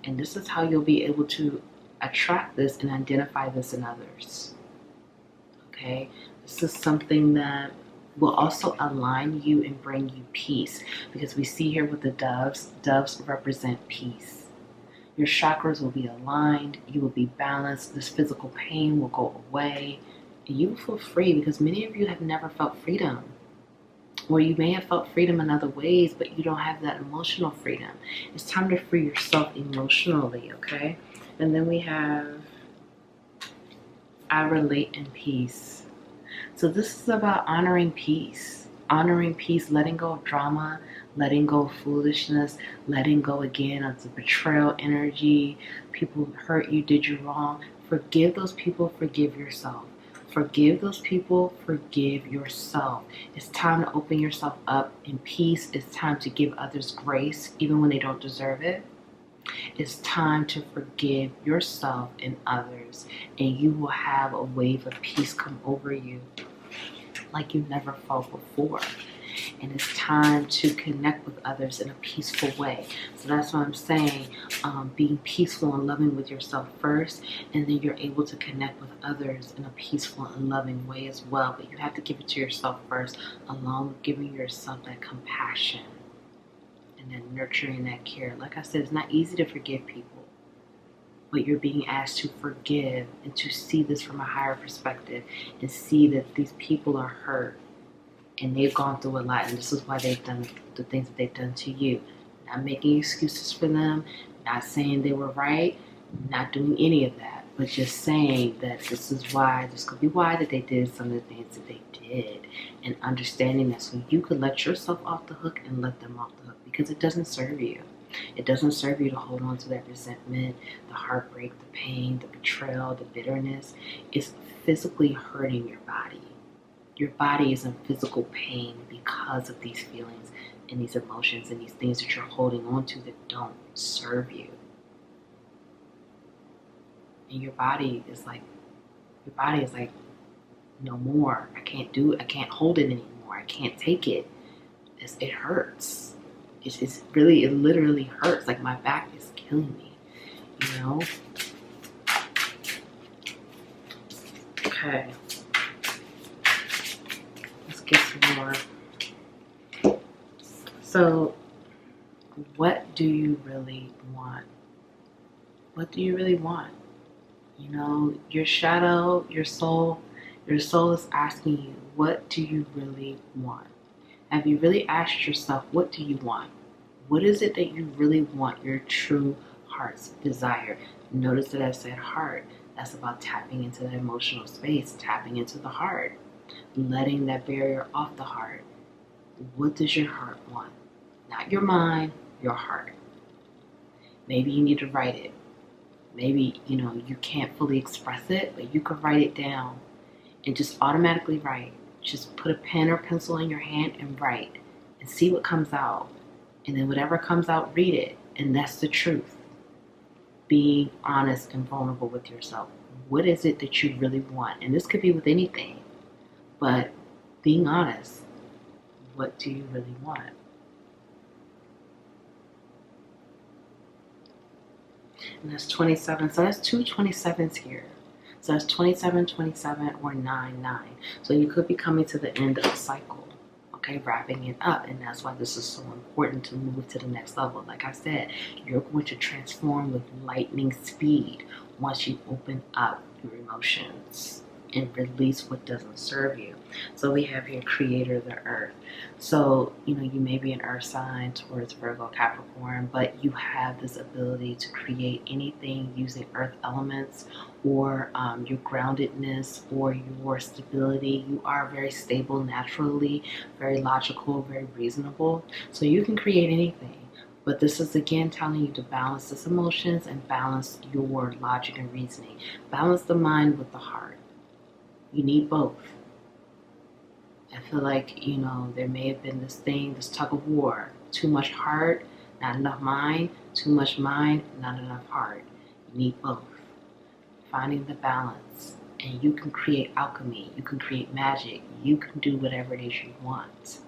And this is how you'll be able to attract this and identify this in others. Okay? This is something that will also align you and bring you peace, because we see here with the doves, doves represent peace. Your chakras will be aligned, you will be balanced, this physical pain will go away, and you will feel free, because many of you have never felt freedom. Or you may have felt freedom in other ways, but you don't have that emotional freedom. It's time to free yourself emotionally, okay? And then we have, I relate in peace. So this is about honoring peace, letting go of drama, letting go of foolishness, letting go again of the betrayal energy. People hurt you, did you wrong. Forgive those people, forgive yourself. Forgive those people, forgive yourself. It's time to open yourself up in peace. It's time to give others grace, even when they don't deserve it. It's time to forgive yourself and others, and you will have a wave of peace come over you like you've never felt before. And it's time to connect with others in a peaceful way. So that's what I'm saying, being peaceful and loving with yourself first, and then you're able to connect with others in a peaceful and loving way as well. But you have to give it to yourself first, along with giving yourself that compassion and then nurturing that care. Like I said, it's not easy to forgive people, but you're being asked to forgive and to see this from a higher perspective and see that these people are hurt and they've gone through a lot, and this is why they've done the things that they've done to you. Not making excuses for them, not saying they were right, not doing any of that, but just saying that this is why, this could be why that they did some of the things that they did, and understanding that so you could let yourself off the hook and let them off the hook, because it doesn't serve you. It doesn't serve you to hold on to that resentment, the heartbreak, the pain, the betrayal, the bitterness. It's physically hurting your body. Your body is in physical pain because of these feelings and these emotions and these things that you're holding on to that don't serve you. And your body is like, no more. I can't do it. I can't hold it anymore. I can't take it. It hurts. It literally hurts. Like my back is killing me, you know? Okay. Let's get some more. So, what do you really want? What do you really want? You know, your shadow, your soul is asking you, what do you really want? Have you really asked yourself, what do you want? What is it that you really want, your true heart's desire? Notice that I said heart. That's about tapping into the emotional space, tapping into the heart, letting that barrier off the heart. What does your heart want? Not your mind, your heart. Maybe you need to write it. Maybe, you can't fully express it, but you could write it down and just automatically write. Just put a pen or pencil in your hand and write and see what comes out. And then whatever comes out, read it. And that's the truth. Being honest and vulnerable with yourself. What is it that you really want? And this could be with anything, but being honest. What do you really want? And that's 27. So that's two 27s here. So that's 27, 27, or 9, 9. So you could be coming to the end of the cycle, okay, wrapping it up. And that's why this is so important to move to the next level. Like I said, you're going to transform with lightning speed once you open up your emotions and release what doesn't serve you. So we have here creator of the earth. So, you may be an earth sign towards Virgo, Capricorn, but you have this ability to create anything using earth elements or your groundedness or your stability. You are very stable naturally, very logical, very reasonable. So you can create anything. But this is again telling you to balance this emotions and balance your logic and reasoning. Balance the mind with the heart. You need both. I feel like, there may have been this tug of war. Too much heart, not enough mind. Too much mind, not enough heart. You need both. finding the balance. And you can create alchemy, you can create magic, you can do whatever it is you want.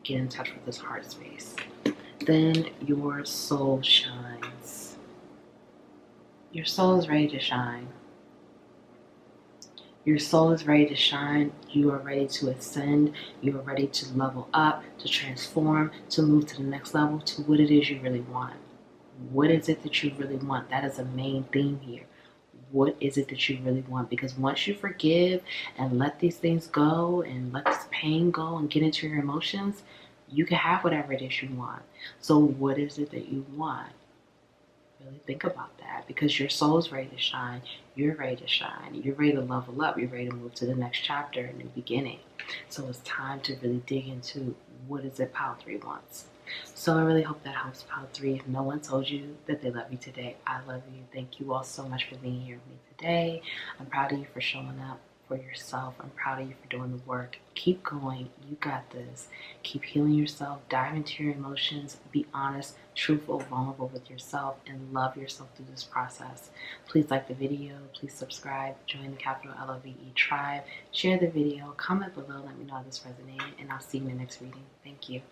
Get in touch with this heart space. Then your soul shines. Your soul is ready to shine. Your soul is ready to shine. You are ready to ascend. You are ready to level up, to transform, to move to the next level, to what it is you really want. What is it that you really want? That is a main theme here. What is it that you really want? Because once you forgive and let these things go and let this pain go and get into your emotions, you can have whatever it is you want. So what is it that you want? Really think about that, because your soul is ready to shine. You're ready to shine. You're ready to level up. You're ready to move to the next chapter, a new beginning. So it's time to really dig into what is it Pile 3 wants. So I really hope that helps, Pile 3. If no one told you that they love you today, I love you. Thank you all so much for being here with me today. I'm proud of you for showing up for yourself. I'm proud of you for doing the work. Keep going. You got this. Keep healing yourself. Dive into your emotions. Be honest, truthful, vulnerable with yourself, and love yourself through this process. Please like the video. Please subscribe. Join the Capital LOVE tribe. Share the video. Comment below. Let me know how this resonated, and I'll see you in the next reading. Thank you.